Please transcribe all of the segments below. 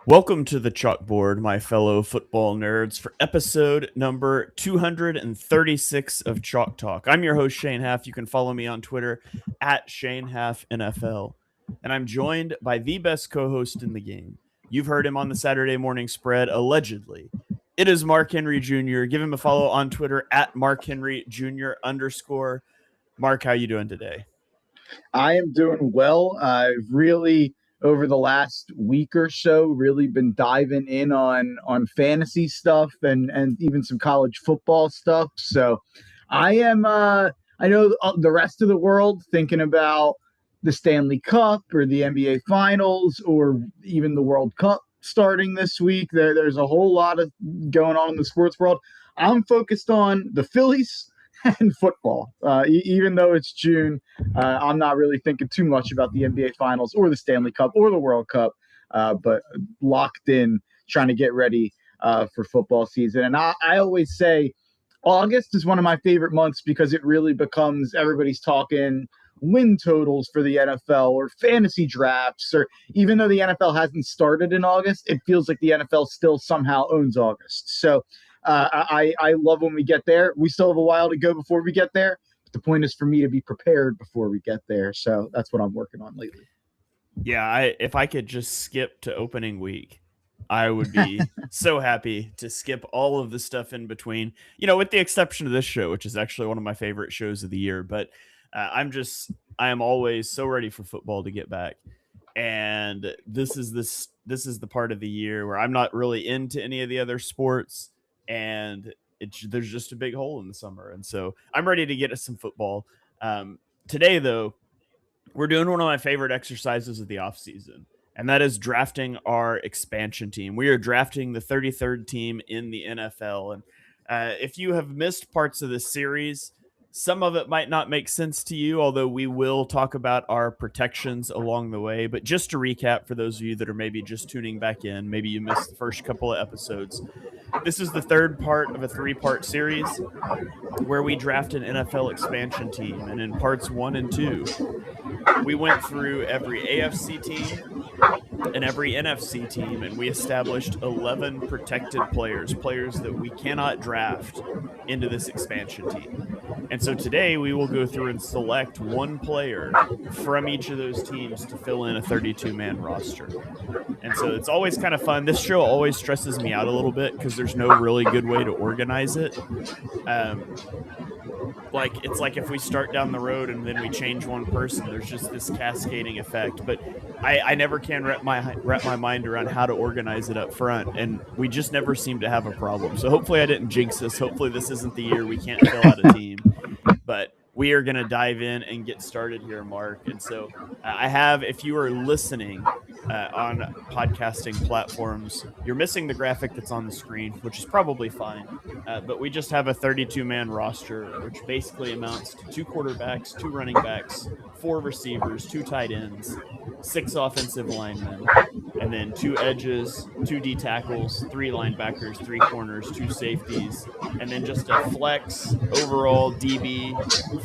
Welcome to the chalkboard, my fellow football nerds, for episode number 236 of Chalk Talk. I'm your host, Shane Haff. You can follow me on Twitter at Shane Haff NFL. And I'm joined by the best co host in the game. You've heard him on the Saturday morning spread, allegedly. It is Mark Henry Jr. Give him a follow on Twitter at Mark Henry Jr. _. Mark, how you doing today? I am doing well. I've really, over the last week or so, really been diving in on fantasy stuff and even some college football stuff. So I am. I know the rest of the world thinking about the Stanley Cup or the NBA Finals or even the World Cup starting this week. There's a whole lot of going on in the sports world. I'm focused on the Phillies and football. Even though it's June, I'm not really thinking too much about the NBA Finals or the Stanley Cup or the World Cup, but locked in trying to get ready for football season. And I always say August is one of my favorite months because it really becomes everybody's talking win totals for the NFL or fantasy drafts, or even though the NFL hasn't started in August, it feels like the NFL still somehow owns August. So I love when we get there. We still have a while to go before we get there. But the point is for me to be prepared before we get there. So that's what I'm working on lately. Yeah, if I could just skip to opening week, I would be so happy to skip all of the stuff in between, with the exception of this show, which is actually one of my favorite shows of the year. But I am always so ready for football to get back. And this is the part of the year where I'm not really into any of the other sports, and there's just a big hole in the summer. And so I'm ready to get us some football. Today, though, we're doing one of my favorite exercises of the off season, and that is drafting our expansion team. We are drafting the 33rd team in the NFL. And if you have missed parts of this series, some of it might not make sense to you, although we will talk about our protections along the way. But just to recap, for those of you that are maybe just tuning back in, maybe you missed the first couple of episodes, this is the third part of a three-part series where we draft an NFL expansion team. And in parts 1 and 2, we went through every AFC team and every NFC team, and we established 11 protected players that we cannot draft into this expansion team. And so today we will go through and select one player from each of those teams to fill in a 32-man roster. And so it's always kind of fun. This show always stresses me out a little bit because there's no really good way to organize it. It's like if we start down the road and then we change one person, there's just this cascading effect. But I never can wrap my mind around how to organize it up front, and we just never seem to have a problem. So hopefully I didn't jinx this. Hopefully this isn't the year we can't fill out a team. But we are going to dive in and get started here, Mark. And so I have, if you are listening on podcasting platforms, you're missing the graphic that's on the screen, which is probably fine. But we just have a 32-man roster, which basically amounts to 2 quarterbacks, 2 running backs, 4 receivers, 2 tight ends, 6 offensive linemen, and then 2 edges, 2 D tackles, 3 linebackers, 3 corners, 2 safeties, and then just a flex overall DB,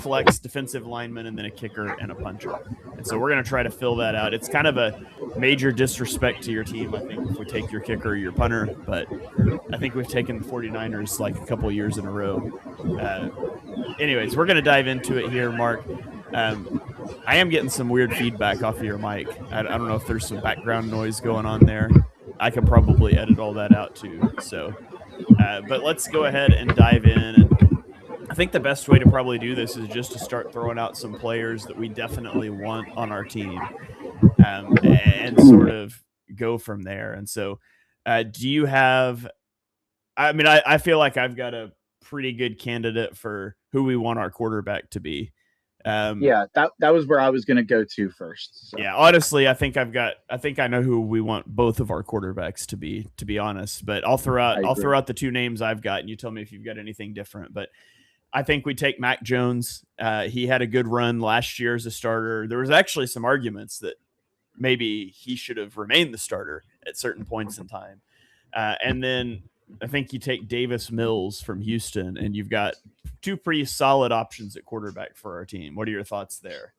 flex defensive lineman, and then a kicker and a puncher. And so we're going to try to fill that out. It's kind of a major disrespect to your team, I think, if we take your kicker or your punter, but I think we've taken the 49ers like a couple of years in a row. Anyways, we're going to dive into it here, Mark. I am getting some weird feedback off of your mic. I don't know if there's some background noise going on there. I can probably edit all that out too. So, but let's go ahead and dive in. And I think the best way to probably do this is just to start throwing out some players that we definitely want on our team, and sort of go from there. And so, do you have? I mean, I feel like I've got a pretty good candidate for who we want our quarterback to be. Yeah, that was where I was going to go to first. So. Yeah, honestly, I think I know who we want both of our quarterbacks to be honest, but I'll throw out the 2 names I've got, and you tell me if you've got anything different. But I think we take Mac Jones. He had a good run last year as a starter. There was actually some arguments that maybe he should have remained the starter at certain points in time. And then I think you take Davis Mills from Houston, and you've got 2 pretty solid options at quarterback for our team. What are your thoughts there?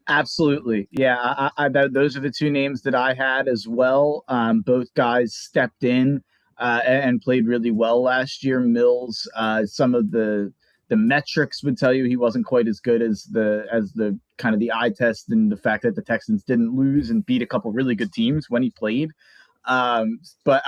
Absolutely. Yeah, those are the two names that I had as well. Both guys stepped in and played really well last year. Mills, some of the metrics would tell you he wasn't quite as good as the kind of the eye test, and the fact that the Texans didn't lose and beat a couple really good teams when he played. But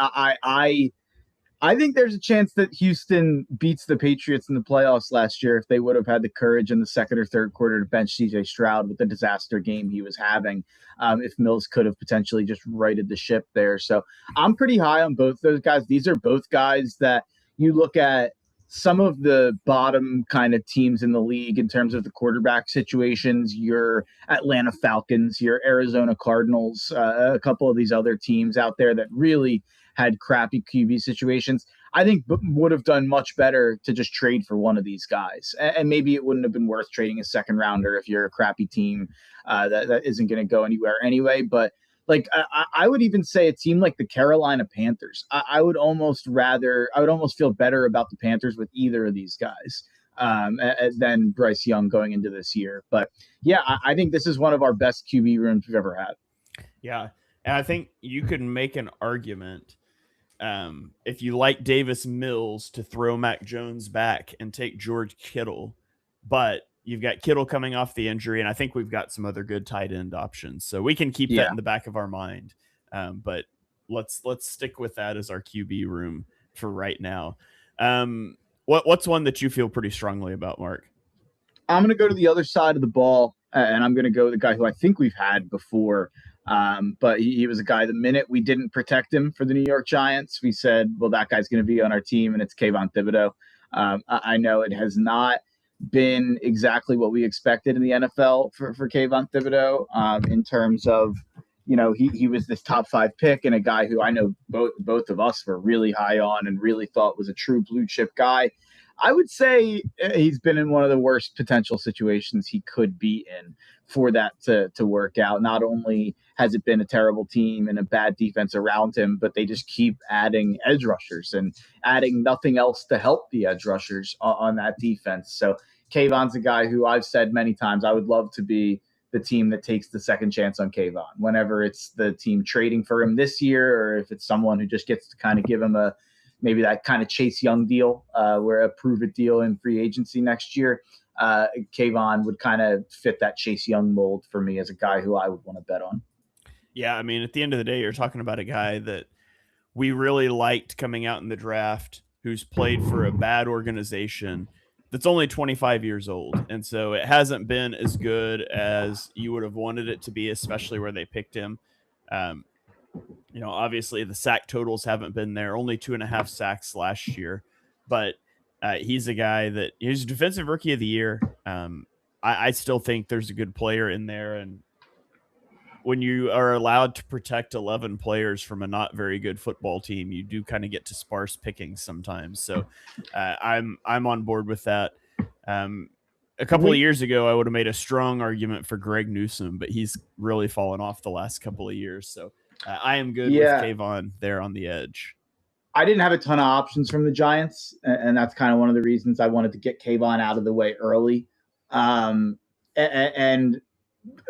I think there's a chance that Houston beats the Patriots in the playoffs last year if they would have had the courage in the second or third quarter to bench CJ Stroud with the disaster game he was having. If Mills could have potentially just righted the ship there. So I'm pretty high on both those guys. These are both guys that you look at some of the bottom kind of teams in the league in terms of the quarterback situations, your Atlanta Falcons, your Arizona Cardinals, a couple of these other teams out there that really had crappy QB situations. I think would have done much better to just trade for one of these guys. And maybe it wouldn't have been worth trading a second rounder if you're a crappy team that isn't going to go anywhere anyway. But like I would even say a team like the Carolina Panthers, I would almost feel better about the Panthers with either of these guys than Bryce Young going into this year. But yeah, I think this is one of our best QB rooms we've ever had. Yeah. And I think you could make an argument if you like Davis Mills to throw Mac Jones back and take George Kittle, but you've got Kittle coming off the injury, and I think we've got some other good tight end options, so we can keep that Yeah. in the back of our mind. But let's stick with that as our QB room for right now. What's one that you feel pretty strongly about, Mark? I'm going to go to the other side of the ball, and I'm going to go with the guy who I think we've had before. But he was a guy, the minute we didn't protect him for the New York Giants, we said, well, that guy's going to be on our team, and it's Kayvon Thibodeau. I know it has not been exactly what we expected in the NFL for Kayvon Thibodeau in terms of, he was this top 5 pick and a guy who I know both of us were really high on and really thought was a true blue chip guy. I would say he's been in one of the worst potential situations he could be in for that to work out. Not only has it been a terrible team and a bad defense around him, but they just keep adding edge rushers and adding nothing else to help the edge rushers on that defense. So Kayvon's a guy who I've said many times I would love to be the team that takes the second chance on Kayvon, whenever it's the team trading for him this year, or if it's someone who just gets to kind of give him maybe that kind of Chase Young deal, where a prove it deal in free agency next year. Kayvon would kind of fit that Chase Young mold for me as a guy who I would want to bet on. Yeah, I mean, at the end of the day, you're talking about a guy that we really liked coming out in the draft, who's played for a bad organization that's only 25 years old. And so it hasn't been as good as you would have wanted it to be, especially where they picked him. Um, obviously the sack totals haven't been there, only 2.5 sacks last year, but he's a guy that he's defensive rookie of the year. I still think there's a good player in there. And when you are allowed to protect 11 players from a not very good football team, you do kind of get to sparse pickings sometimes. So I'm on board with that. A couple of years ago, I would have made a strong argument for Greg Newsome, but he's really fallen off the last couple of years. So I am good with Kayvon there on the edge. I didn't have a ton of options from the Giants, and that's kind of one of the reasons I wanted to get Kayvon out of the way early. And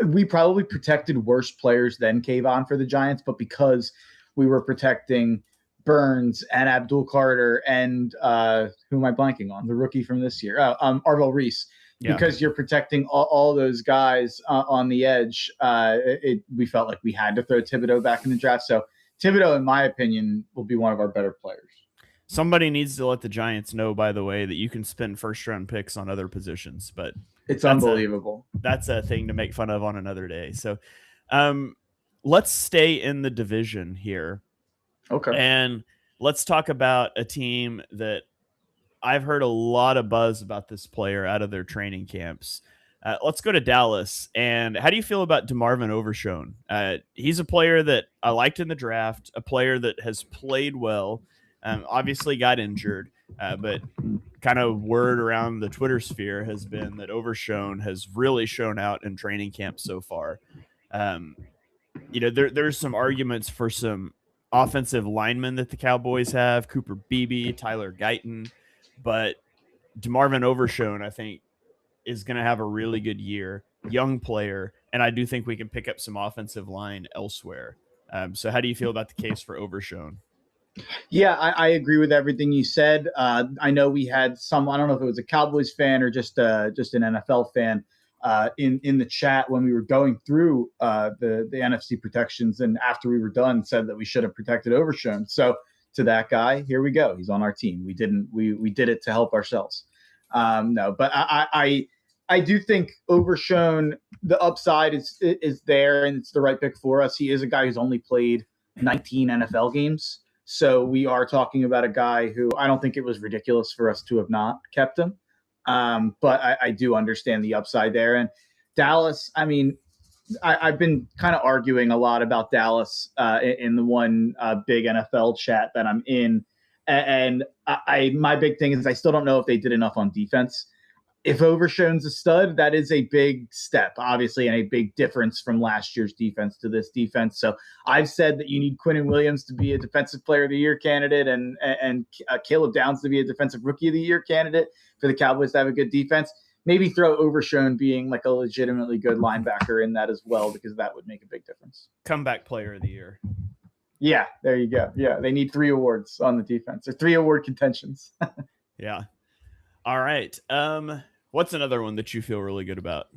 we probably protected worse players than Kayvon for the Giants, but because we were protecting Burns and Abdul Carter and who am I blanking on? The rookie from this year, Arvell Reese. Yeah. Because you're protecting all those guys on the edge, we felt like we had to throw Thibodeau back in the draft. So Thibodeau, in my opinion, will be one of our better players. Somebody needs to let the Giants know, by the way, that you can spend first-round picks on other positions, but it's unbelievable. That's a thing to make fun of on another day. So let's stay in the division here. Okay. And let's talk about a team that I've heard a lot of buzz about this player out of their training camps. Let's go to Dallas. And how do you feel about DeMarvin Overshown? He's a player that I liked in the draft, a player that has played well, obviously got injured, but kind of word around the Twitter sphere has been that Overshown has really shown out in training camp so far. There's some arguments for some offensive linemen that the Cowboys have, Cooper Beebe, Tyler Guyton, but DeMarvin Overshown, I think, is going to have a really good year. Young player, and I do think we can pick up some offensive line elsewhere. So how do you feel about the case for Overshone? Yeah, I agree with everything you said. I know we had some. I don't know if it was a Cowboys fan or just an NFL fan in the chat when we were going through the NFC protections, and after we were done, said that we should have protected Overshone. So to that guy, here we go. He's on our team. We didn't. We did it to help ourselves. No, but I do think Overshone, the upside is there, and it's the right pick for us. He is a guy who's only played 19 NFL games. So we are talking about a guy who I don't think it was ridiculous for us to have not kept him. But I do understand the upside there. And Dallas, I mean, I've been kind of arguing a lot about Dallas in the one big NFL chat that I'm in. And my big thing is I still don't know if they did enough on defense. If Overshone's a stud, that is a big step, obviously, and a big difference from last year's defense to this defense. So I've said that you need Quinnen Williams to be a Defensive Player of the Year candidate and Caleb Downs to be a Defensive Rookie of the Year candidate for the Cowboys to have a good defense. Maybe throw Overshone being like a legitimately good linebacker in that as well, because that would make a big difference. Comeback Player of the Year. Yeah, there you go. Yeah, they need 3 awards on the defense, or 3 award contentions. Yeah. All right. What's another one that you feel really good about?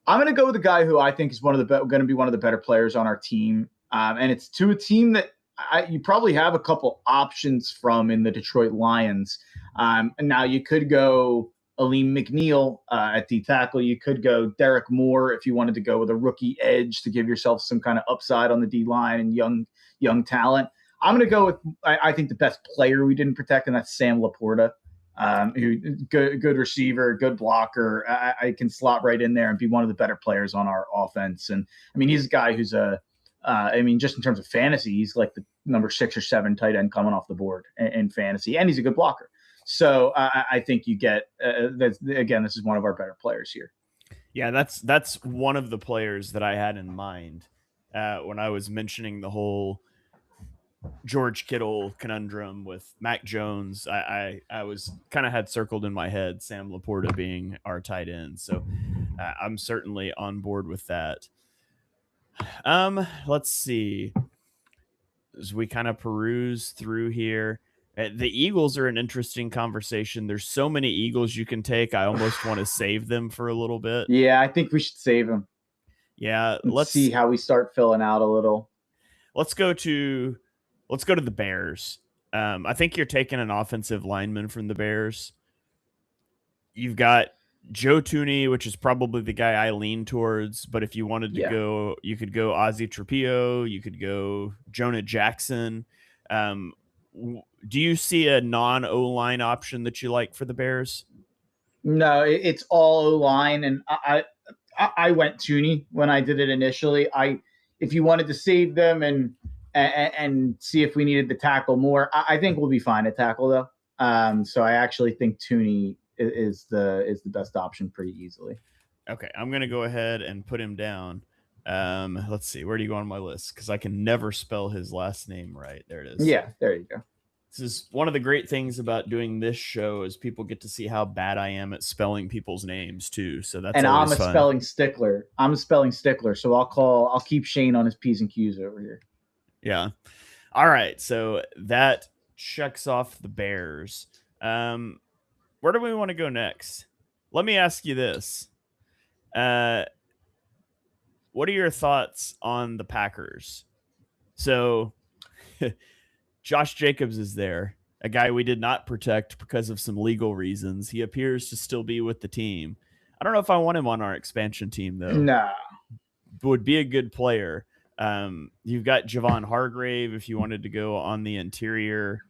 I'm going to go with a guy who I think is going to be one of the better players on our team, and it's to a team that you probably have a couple options from in the Detroit Lions. And now you could go Aleem McNeil at D tackle. You could go Derek Moore if you wanted to go with a rookie edge to give yourself some kind of upside on the D line and young talent. I'm going to go with I think the best player we didn't protect, and that's Sam Laporta. Who good receiver, good blocker. I can slot right in there and be one of the better players on our offense. And I mean, he's a guy who's just in terms of fantasy, he's like the number 6 or 7 tight end coming off the board in fantasy, and he's a good blocker. So I think you get this is one of our better players here. Yeah, that's one of the players that I had in mind when I was mentioning the whole George Kittle conundrum with Mac Jones. I was kind of had circled in my head Sam Laporta being our tight end, so I'm certainly on board with that. Let's see. As we kind of peruse through here, the Eagles are an interesting conversation. There's so many Eagles you can take. I almost want to save them for a little bit. Yeah, I think we should save them. Yeah, let's see how we start filling out a little. Let's go to the Bears. I think you're taking an offensive lineman from the Bears. You've got Joe Tooney, which is probably the guy I lean towards. But if you wanted to go, you could go Ozzie Trapillo. You could go Jonah Jackson. Do you see a non-O-line option that you like for the Bears? No, it's all O-line, and I went Tooney when I did it initially. If you wanted to save them and see if we needed to tackle more, I think we'll be fine at tackle though. So I actually think Tooney is the best option pretty easily. Okay, I'm gonna go ahead and put him down. Let's see, where do you go on my list? Because I can never spell his last name right. There it is. Yeah, there you go. This is one of the great things about doing this show is people get to see how bad I am at spelling people's names too. So that's I'm a fun. spelling stickler. I'm a spelling stickler. So I'll keep Shane on his P's and Q's over here. Yeah. All right. So that checks off the Bears. Where do we want to go next? Let me ask you this. What are your thoughts on the Packers? So Josh Jacobs is there, a guy we did not protect because of some legal reasons. He appears to still be with the team. I don't know if I want him on our expansion team, though. No. Would be a good player. You've got Javon Hargrave if you wanted to go on the interior.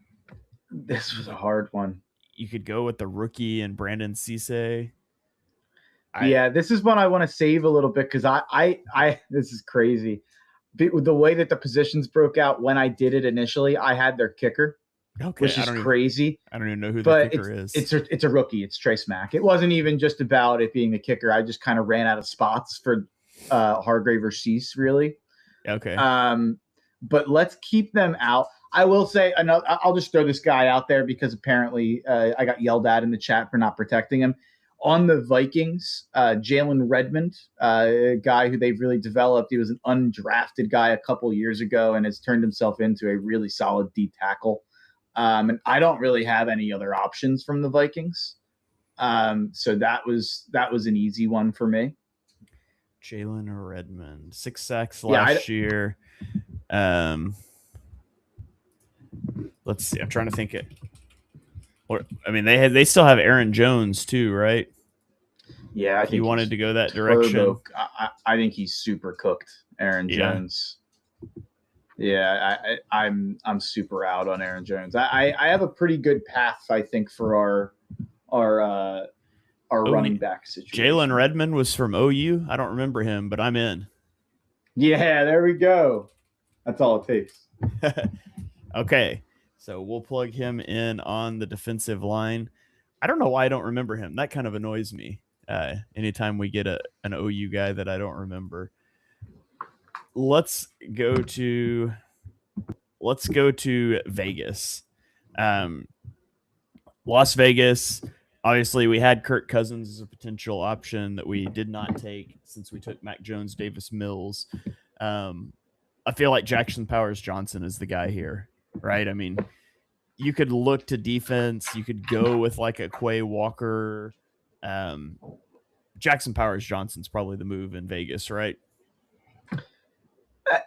This was a hard one. You could go with the rookie and Brandon Cisse. Yeah, this is one I want to save a little bit because I this is crazy. The way that the positions broke out when I did it initially, I had their kicker, which is crazy. I don't even know who the kicker is. It's a rookie. It's Trace Mack. It wasn't even just about it being the kicker. I just kind of ran out of spots for Hargrave or Cease, really. Okay. But let's keep them out. I will say, I'll just throw this guy out there because apparently I got yelled at in the chat for not protecting him. On the Vikings, Jalen Redmond, a guy who they've really developed. He was an undrafted guy a couple years ago and has turned himself into a really solid D tackle. And I don't really have any other options from the Vikings. So that was an easy one for me. Jalen Redmond, 6 sacks Yeah, last year. Let's see. I'm trying to think it. I mean, they still have Aaron Jones too, right? yeah, I If you think wanted he's to go that direction, turbo. I think he's super cooked, Aaron yeah. Jones. Yeah, I'm super out on Aaron Jones. I have a pretty good path, I think, for our our Oh, running back Jalen situation. Redmond was from OU. I don't remember him, but I'm in. Yeah, there we go. That's all it takes. Okay, so we'll plug him in on the defensive line. I don't know why I don't remember him. That kind of annoys me. Anytime we get an OU guy that I don't remember. Let's go to Vegas. Um, Las Vegas. Obviously, we had Kirk Cousins as a potential option that we did not take since we took Mac Jones, Davis Mills. Um, I feel like Jackson Powers Johnson is the guy here, right? I mean, you could look to defense. You could go with like a Quay Walker. Um, Jackson Powers Johnson's probably the move in Vegas, right? Uh,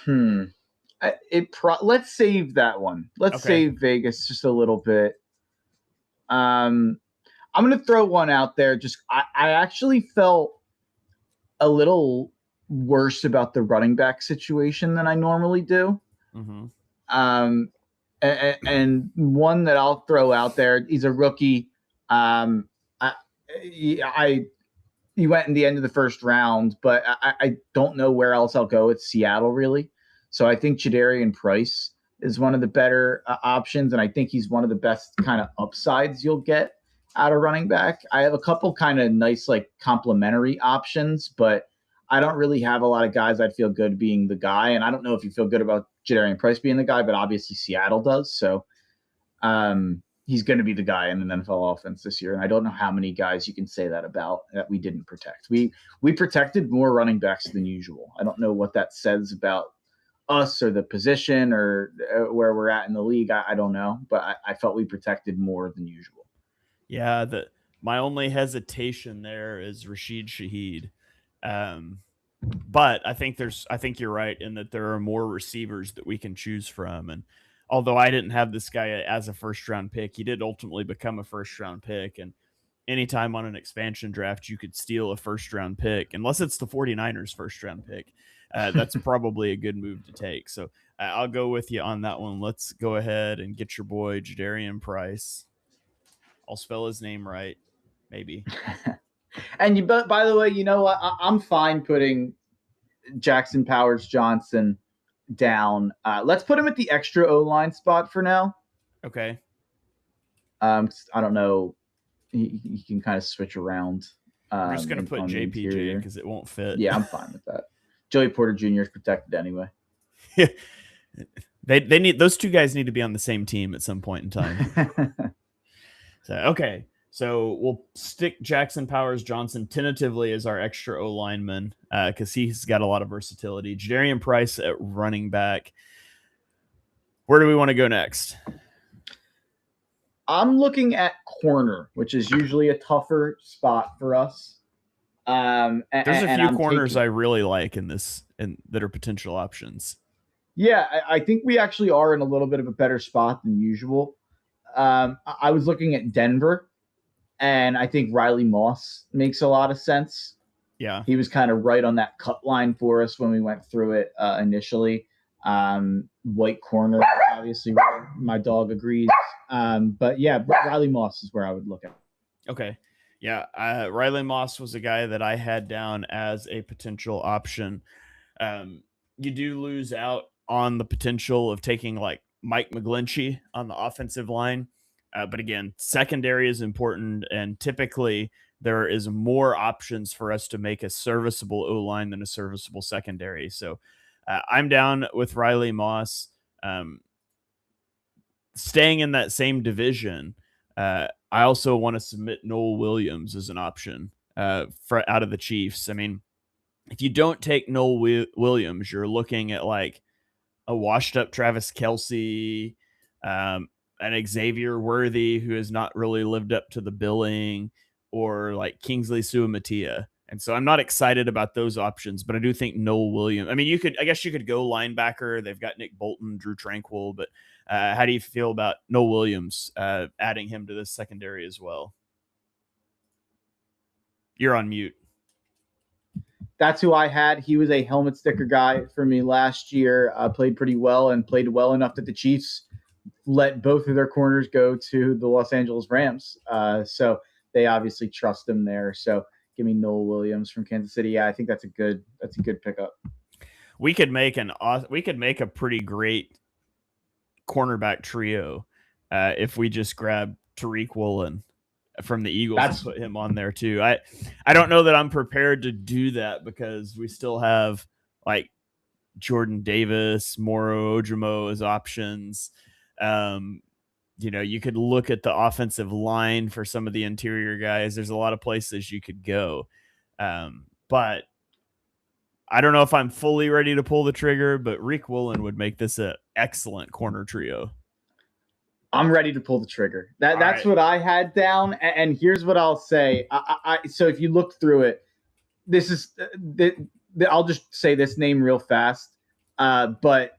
hmm. Let's save that one. Let's Okay. save Vegas just a little bit. Um, I'm gonna throw one out there. Just I actually felt a little worse about the running back situation than I normally do. Mm-hmm. Um, and one that I'll throw out there, he's a rookie. Um, I he went in the end of the first round, but I don't know where else I'll go. It's Seattle, really. So I think Jadarian Price is one of the better options, and I think he's one of the best kind of upsides you'll get out of running back. I have a couple kind of nice, like, complementary options, but I don't really have a lot of guys I'd feel good being the guy. And I don't know if you feel good about Jadarian Price being the guy, but obviously Seattle does. So he's going to be the guy in an NFL offense this year. And I don't know how many guys you can say that about that we didn't protect. We protected more running backs than usual. I don't know what that says about us or the position or where we're at in the league. I don't know, but I felt we protected more than usual. Yeah, my only hesitation there is Rashid Shaheed. Um, but I think you're right in that there are more receivers that we can choose from. And although I didn't have this guy as a first round pick, he did ultimately become a first round pick. And anytime on an expansion draft, you could steal a first round pick, unless it's the 49ers first round pick. That's probably a good move to take. So I'll go with you on that one. Let's go ahead and get your boy Jadarian Price. I'll spell his name right, maybe. And by the way, you know what? I'm fine putting Jackson Powers Johnson down. Let's put him at the extra O line spot for now. Okay. I don't know. He can kind of switch around. I'm just gonna put On the JPJ interior. because it won't fit. Yeah, I'm fine with that. Joey Porter Jr. is protected anyway. they need those two guys need to be on the same team at some point in time. So okay. So we'll stick Jackson Powers Johnson tentatively as our extra O lineman because he's got a lot of versatility. Jadarian Price at running back. Where do we want to go next? I'm looking at corner, which is usually a tougher spot for us. There's a few corners taking, I really like in this and that are potential options. Yeah, I think we actually are in a little bit of a better spot than usual. I was looking at Denver, and I think Riley Moss makes a lot of sense. Yeah. He was kind of right on that cut line for us when we went through it initially. White corner, obviously, my dog agrees. But yeah, Riley Moss is where I would look at. Okay. Yeah. Riley Moss was a guy that I had down as a potential option. You do lose out on the potential of taking like Mike McGlinchey on the offensive line. But again, secondary is important. And typically, there is more options for us to make a serviceable O line than a serviceable secondary. So I'm down with Riley Moss. Staying in that same division, I also want to submit Noel Williams as an option for out of the Chiefs. I mean, if you don't take Noel Williams, you're looking at like a washed up Travis Kelsey, an Xavier Worthy who has not really lived up to the billing, or like Kingsley Suamatia. And so I'm not excited about those options, but I do think Noel Williams. I mean, I guess you could go linebacker. They've got Nick Bolton, Drew Tranquil, but how do you feel about Noel Williams, adding him to this secondary as well? You're on mute. That's who I had. He was a helmet sticker guy for me last year. Played pretty well and played well enough that the Chiefs let both of their corners go to the Los Angeles Rams. So they obviously trust him there. So give me Noel Williams from Kansas City. Yeah, I think that's a good pickup. We could make a pretty great cornerback trio if we just grab Tariq Woolen from the Eagles and put him on there too. I don't know that I'm prepared to do that because we still have like Jordan Davis, Moro Ojomo as options. You could look at the offensive line for some of the interior guys. There's a lot of places you could go. But I don't know if I'm fully ready to pull the trigger, but Rick Woolen would make this an excellent corner trio. I'm ready to pull the trigger. That's right. What I had down. And here's what I'll say. So if you look through it, this is I'll just say this name real fast. But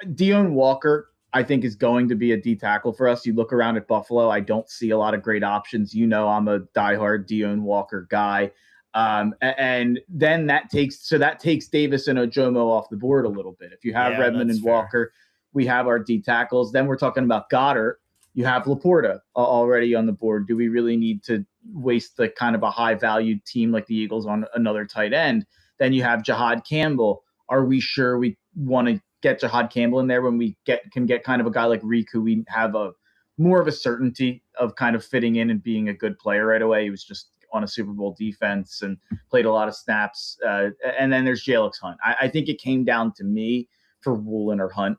Deone Walker, I think, is going to be a D tackle for us. You look around at Buffalo, I don't see a lot of great options. I'm a diehard Deone Walker guy. And then that takes Davis and Ojomo off the board a little bit. If you have Redmond and Walker, we have our D tackles. Then we're talking about Goddard. You have Laporta already on the board. Do we really need to waste the kind of a high valued team like the Eagles on another tight end? Then you have Jahad Campbell. Are we sure we want to get Jahad Campbell in there when we can get kind of a guy like Reek, who we have a more of a certainty of kind of fitting in and being a good player right away? He was just on a Super Bowl defense and played a lot of snaps. And then there's Jalix Hunt. I think it came down to me for Woolen or Hunt.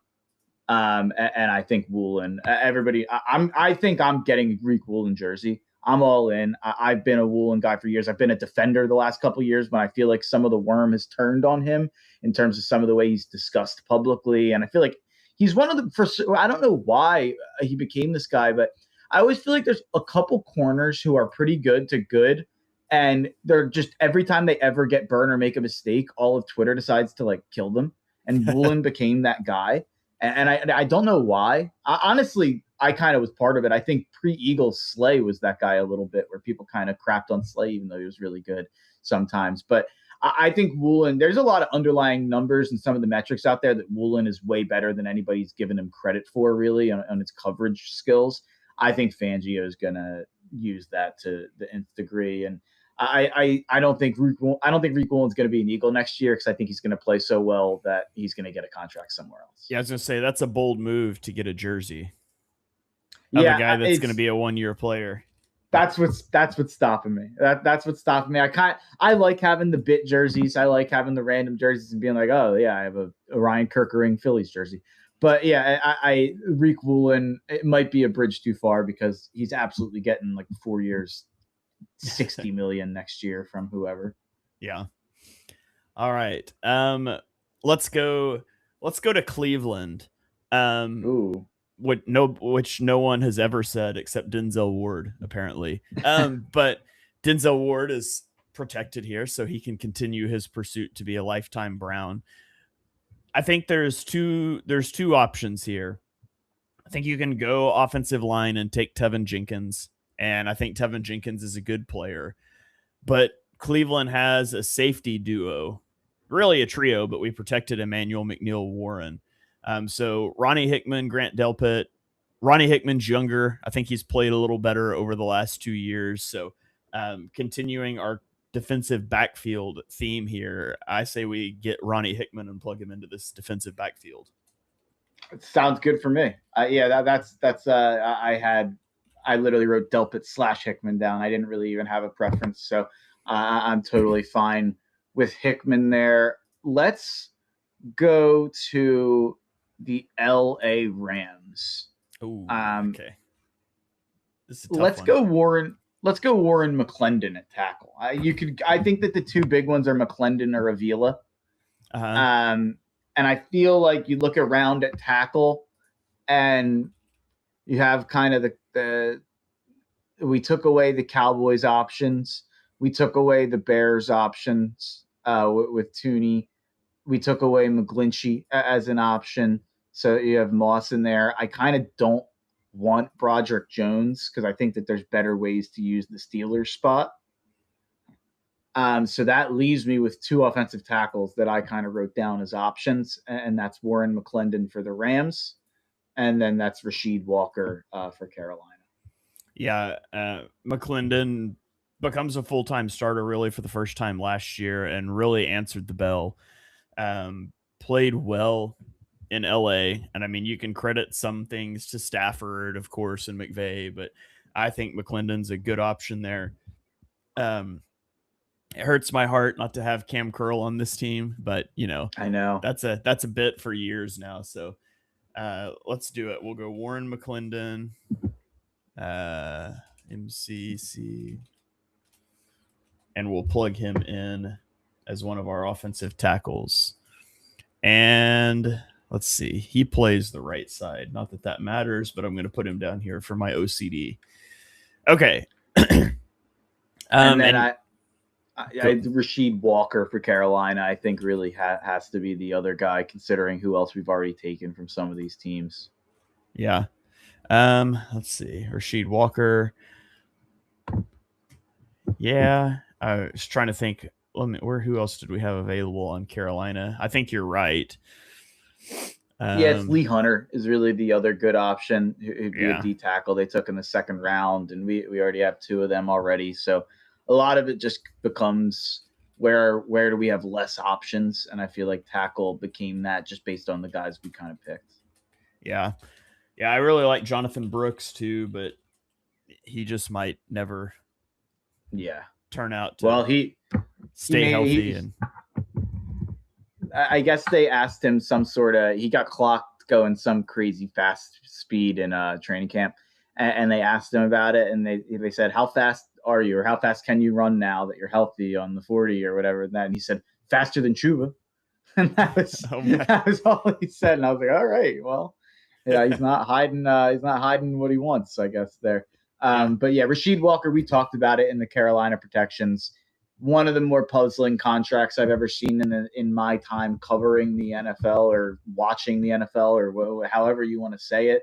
And I think Woolen, I think I'm getting Reek Woolen jersey. I'm all in. I've been a Woolen guy for years. I've been a defender the last couple of years, but I feel like some of the worm has turned on him in terms of some of the way he's discussed publicly. And I feel like he's one of the first. I don't know why he became this guy, but I always feel like there's a couple corners who are pretty good to good. And they're just, every time they ever get burned or make a mistake, all of Twitter decides to like kill them. And Woolen became that guy. And I don't know why. Honestly, I kind of was part of it. I think pre-Eagles, Slay was that guy a little bit, where people kind of crapped on Slay, even though he was really good sometimes. But I think Woolen, there's a lot of underlying numbers and some of the metrics out there that Woolen is way better than anybody's given him credit for, really, on its coverage skills. I think Fangio is going to use that to the nth degree. And I don't think Reek Woolen's going to be an Eagle next year, because I think he's going to play so well that he's going to get a contract somewhere else. Yeah, I was going to say that's a bold move to get a jersey of a guy that's going to be a 1-year player. That's what's stopping me. That's what's stopping me. I like having the bit jerseys. I like having the random jerseys and being like, oh yeah, I have a Ryan Kerkering Phillies jersey. But yeah, I Reek Woolen, it might be a bridge too far, because he's absolutely getting like 4 years, 60 million next year from whoever. Yeah. All right. Let's go to Cleveland. Ooh. Which no one has ever said except Denzel Ward, apparently. But Denzel Ward is protected here, so he can continue his pursuit to be a lifetime Brown. I think there's two options here. I think you can go offensive line and take Tevin Jenkins, and I think Tevin Jenkins is a good player. But Cleveland has a safety duo, really a trio, but we protected Emmanuel McNeil-Warren. So Ronnie Hickman, Grant Delpit. Ronnie Hickman's younger. I think he's played a little better over the last 2 years. So continuing our defensive backfield theme here, I say we get Ronnie Hickman and plug him into this defensive backfield. It sounds good for me. Yeah, that's I literally wrote Delpit / Hickman down. I didn't really even have a preference. So I'm totally fine with Hickman there. Let's go to the LA Rams. Ooh, okay. This is a tough let's one. go Warren. Let's go Warren McClendon at tackle. I think that the two big ones are McClendon or Avila. Uh-huh. And I feel like you look around at tackle, and you have kind of the we took away the Cowboys options. We took away the Bears options with Tooney. We took away McGlinchey as an option. So you have Moss in there. I kind of don't want Broderick Jones because I think that there's better ways to use the Steelers spot. So that leaves me with two offensive tackles that I kind of wrote down as options, and that's Warren McClendon for the Rams, and then that's Rasheed Walker for Carolina. Yeah, McClendon becomes a full-time starter really for the first time last year and really answered the bell. Played well in LA. And I mean, you can credit some things to Stafford, of course, and McVay, but I think McClendon's a good option there. Um, it hurts my heart not to have Cam Curl on this team, but I know. that's a bit for years now. So let's do it. We'll go Warren McClendon, uh, MCC, and we'll plug him in as one of our offensive tackles. And let's see, he plays the right side. Not that that matters, but I'm going to put him down here for my OCD. Okay. And then Rasheed Walker for Carolina, I think really has to be the other guy, considering who else we've already taken from some of these teams. Yeah. Let's see, Rasheed Walker. Yeah, I was trying to think. Who else did we have available on Carolina? I think you're right. Yeah, it's Lee Hunter is really the other good option. Who'd be Yeah. a D tackle they took in the second round, and we already have two of them already. So a lot of it just becomes where do we have less options, and I feel like tackle became that just based on the guys we kind of picked. Yeah. Yeah, I really like Jonathan Brooks too, but he just might never Yeah. turn out to Well, he stay made healthy. And I guess they asked him some sort of, he got clocked going some crazy fast speed in training camp, and they asked him about it, and they said, how fast are you, or how fast can you run now that you're healthy on the 40 or whatever, and he said faster than Chuba. And that was all he said, and I was like, all right, well, yeah, he's not hiding what he wants, I guess, there. But yeah, Rasheed Walker, we talked about it in the Carolina protections. One of the more puzzling contracts I've ever seen in my time covering the NFL or watching the NFL, or however you want to say it.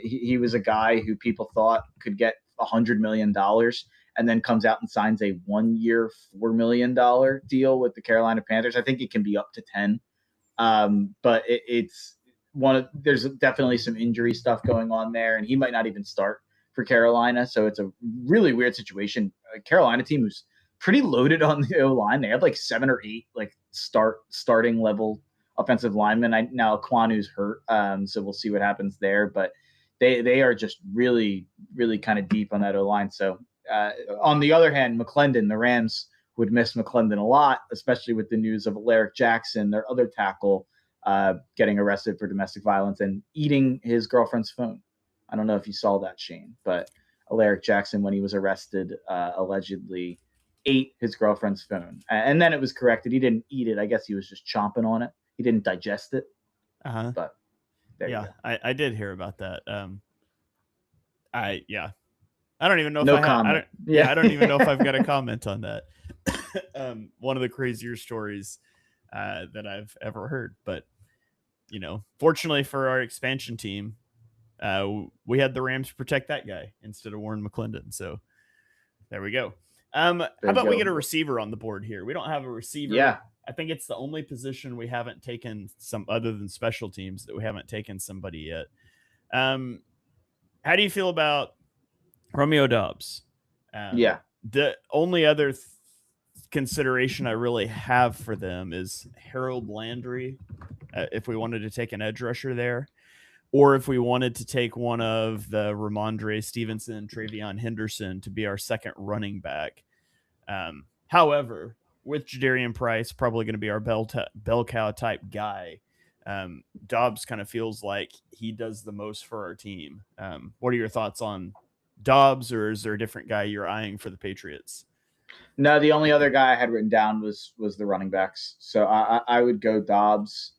He was a guy who people thought could get $100 million, and then comes out and signs a 1-year, $4 million deal with the Carolina Panthers. I think it can be up to 10. But it's there's definitely some injury stuff going on there, and he might not even start for Carolina. So it's a really weird situation. A Carolina team who's pretty loaded on the O line. They have like 7 or 8 like starting level offensive linemen. Now Kwanu's hurt, so we'll see what happens there. But they are just really kind of deep on that O line. So on the other hand, McClendon, the Rams would miss McClendon a lot, especially with the news of Alaric Jackson, their other tackle, getting arrested for domestic violence and eating his girlfriend's phone. I don't know if you saw that, Shane, but Alaric Jackson, when he was arrested, allegedly ate his girlfriend's phone. And then it was corrected. He didn't eat it. I guess he was just chomping on it. He didn't digest it. uh-huh. But there you go. I did hear about that. I don't even know if No I have. comment. I don't even know if I've got a comment on that. One of the crazier stories that I've ever heard. But fortunately for our expansion team, we had the Rams protect that guy instead of Warren McClendon. So there we go. How about we get a receiver on the board here? We don't have a receiver. Yeah. I think it's the only position we haven't taken some other than special teams that we haven't taken somebody yet. How do you feel about Romeo Doubs? Yeah. The only other consideration I really have for them is Harold Landry, if we wanted to take an edge rusher there, or if we wanted to take one of the Ramondre Stevenson, Travion Henderson to be our second running back. However, with Jadarian Price probably going to be our bell cow type guy, Dobbs kind of feels like he does the most for our team. What are your thoughts on Dobbs, or is there a different guy you're eyeing for the Patriots? No, the only other guy I had written down was the running backs. So I would go Dobbs,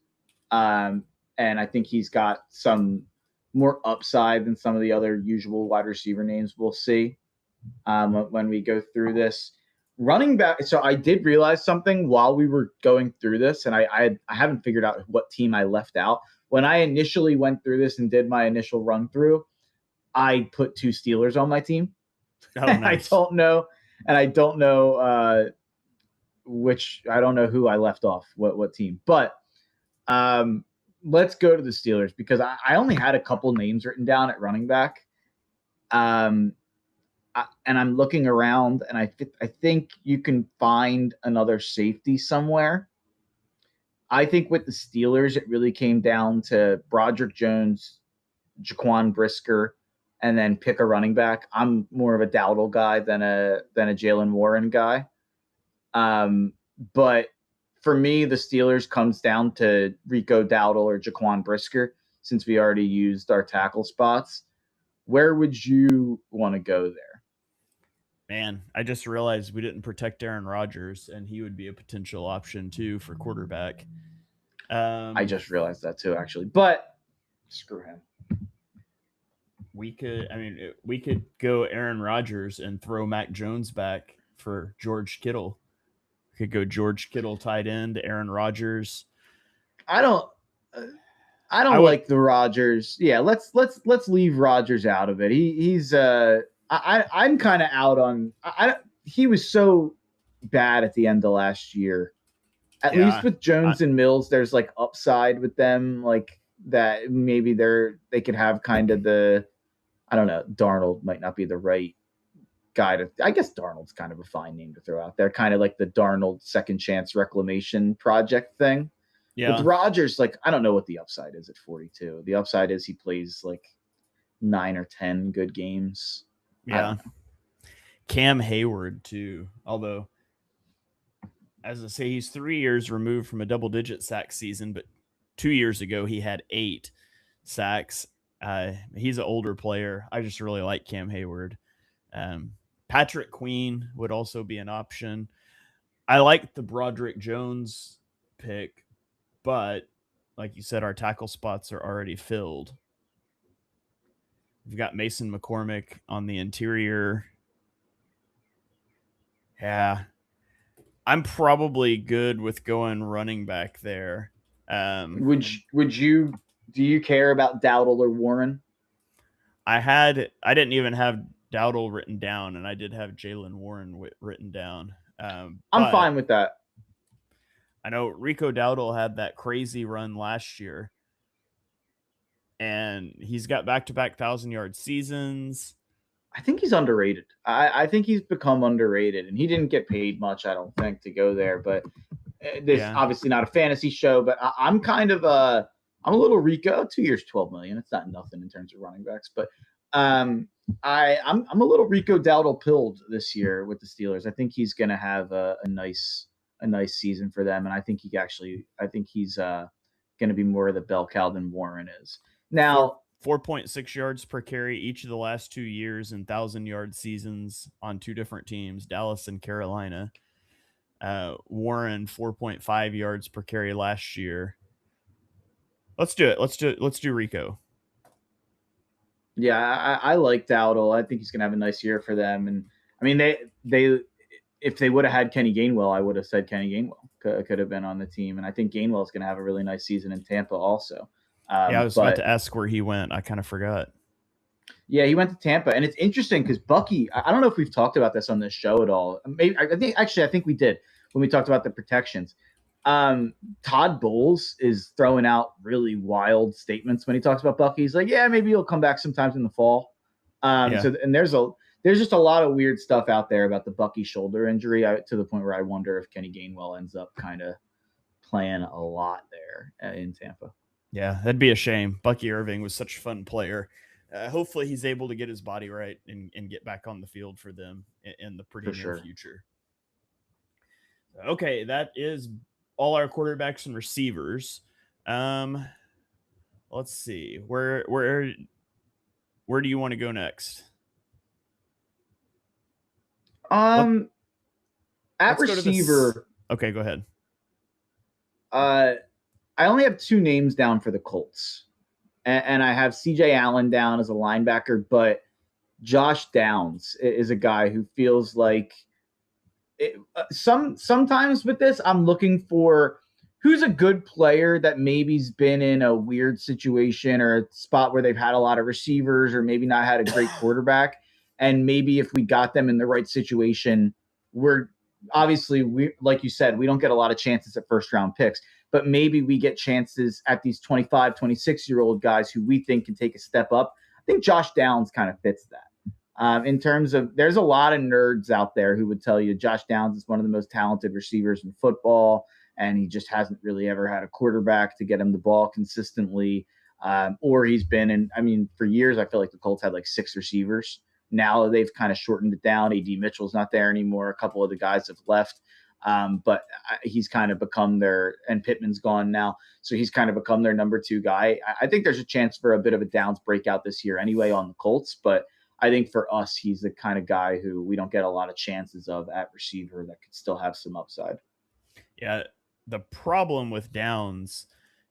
um, and I think he's got some more upside than some of the other usual wide receiver names we'll see when we go through this. Running back. So I did realize something while we were going through this, and I haven't figured out what team I left out. When I initially went through this and did my initial run through, I put two Steelers on my team. Oh, nice. I don't know which I don't know who I left off, what team. But um, let's go to the Steelers because I only had a couple names written down at running back. Um, and I'm looking around, and I think you can find another safety somewhere. I think with the Steelers, it really came down to Broderick Jones, Jaquan Brisker, and then pick a running back. I'm more of a Dowdle guy than a Jalen Warren guy. But for me, the Steelers comes down to Rico Dowdle or Jaquan Brisker, since we already used our tackle spots. Where would you want to go there? Man, I just realized we didn't protect Aaron Rodgers, and he would be a potential option too for quarterback. I Um, just realized that too, actually. But screw him. we could go Aaron Rodgers and throw Mac Jones back for George Kittle. We could go George Kittle tight end, Aaron Rodgers. I don't. I I don't would, like the Rodgers. Yeah, let's leave Rodgers out of it. He's I'm kind of out on. He was so bad at the end of last year. At least yeah, with I, Jones and Mills, there's like upside with them, like that maybe they could have kind of the I don't know. Darnold might not be the right guy to. I guess Darnold's kind of a fine name to throw out there, kind of like the Darnold second chance reclamation project thing. With yeah, Rodgers, like I don't know what the upside is at 42. The upside is he plays like 9 or 10 good games. I yeah. don't know. Cam Hayward too. Although, as I say, he's 3 years removed from a double-digit sack season, but 2 years ago he had 8 sacks. He's an older player. I just really like Cam Hayward. Um, Patrick Queen would also be an option. I like the Broderick Jones pick, but like you said, our tackle spots are already filled. We've got Mason McCormick on the interior. Yeah, I'm probably good with going running back there. Um, Would you do you care about Dowdle or Warren? I didn't even have Dowdle written down, and I did have Jalen Warren written down. I'm But fine with that. I know Rico Dowdle had that crazy run last year, and he's got back-to-back 1,000-yard seasons. I think he's underrated. I think he's become underrated, and he didn't get paid much, I don't think, to go there. But this Yeah, obviously not a fantasy show, but I'm kind of I'm a little Rico. 2 years, 12 million. It's not nothing in terms of running backs, but I'm a little Rico Dowdle pilled this year with the Steelers. I think he's going to have a nice season for them, and I think he's going to be more of the bell cow than Warren is four now. 4.6 yards per carry each of the last 2 years in 1,000-yard seasons on two different teams, Dallas and Carolina. Warren 4.5 yards per carry last year. Let's do it. Let's do Rico. Yeah, I like Dowdle. I think he's going to have a nice year for them. And I mean, they if they would have had Kenny Gainwell, I would have said Kenny Gainwell could have been on the team. And I think Gainwell is going to have a really nice season in Tampa also. Yeah, I was about But to ask where he went. I kind of forgot. yeah, he went to Tampa, and it's interesting because Bucky. I don't know if we've talked about this on this show at all. Maybe I think we did when we talked about the protections. Todd Bowles is throwing out really wild statements when he talks about Bucky. He's like, yeah, maybe he'll come back sometimes in the fall. Yeah, So and there's just a lot of weird stuff out there about the Bucky shoulder injury to the point where I wonder if Kenny Gainwell ends up kind of playing a lot there in Tampa. yeah, that'd be a shame. Bucky Irving was such a fun player. Hopefully, he's able to get his body right and get back on the field for them in the pretty For near sure. future. Okay, that is all our quarterbacks and receivers. Um, let's see where do you want to go next? Let Um, at Let's go to this. receiver, Okay, go ahead. uh, I only have two names down for the Colts, and I have C.J. Allen down as a linebacker, but Josh Downs is a guy who feels like sometimes with this, I'm looking for who's a good player that maybe's been in a weird situation or a spot where they've had a lot of receivers or maybe not had a great quarterback. And maybe if we got them in the right situation, we're obviously we like you said, we don't get a lot of chances at first round picks, but maybe we get chances at these 25, 26-year-old guys who we think can take a step up. I think Josh Downs kind of fits that. In terms of, there's a lot of nerds out there who would tell you Josh Downs is one of the most talented receivers in football, and he just hasn't really ever had a quarterback to get him the ball consistently. Or he's been in, I mean, for years, I feel like the Colts had like 6 receivers. Now they've kind of shortened it down. AD Mitchell's not there anymore. A couple of the guys have left. But he's kind of become their, and Pittman's gone now. So he's kind of become their number two guy. I think there's a chance for a bit of a Downs breakout this year anyway on the Colts, but I think for us, he's the kind of guy who we don't get a lot of chances of at receiver that could still have some upside. Yeah, the problem with Downs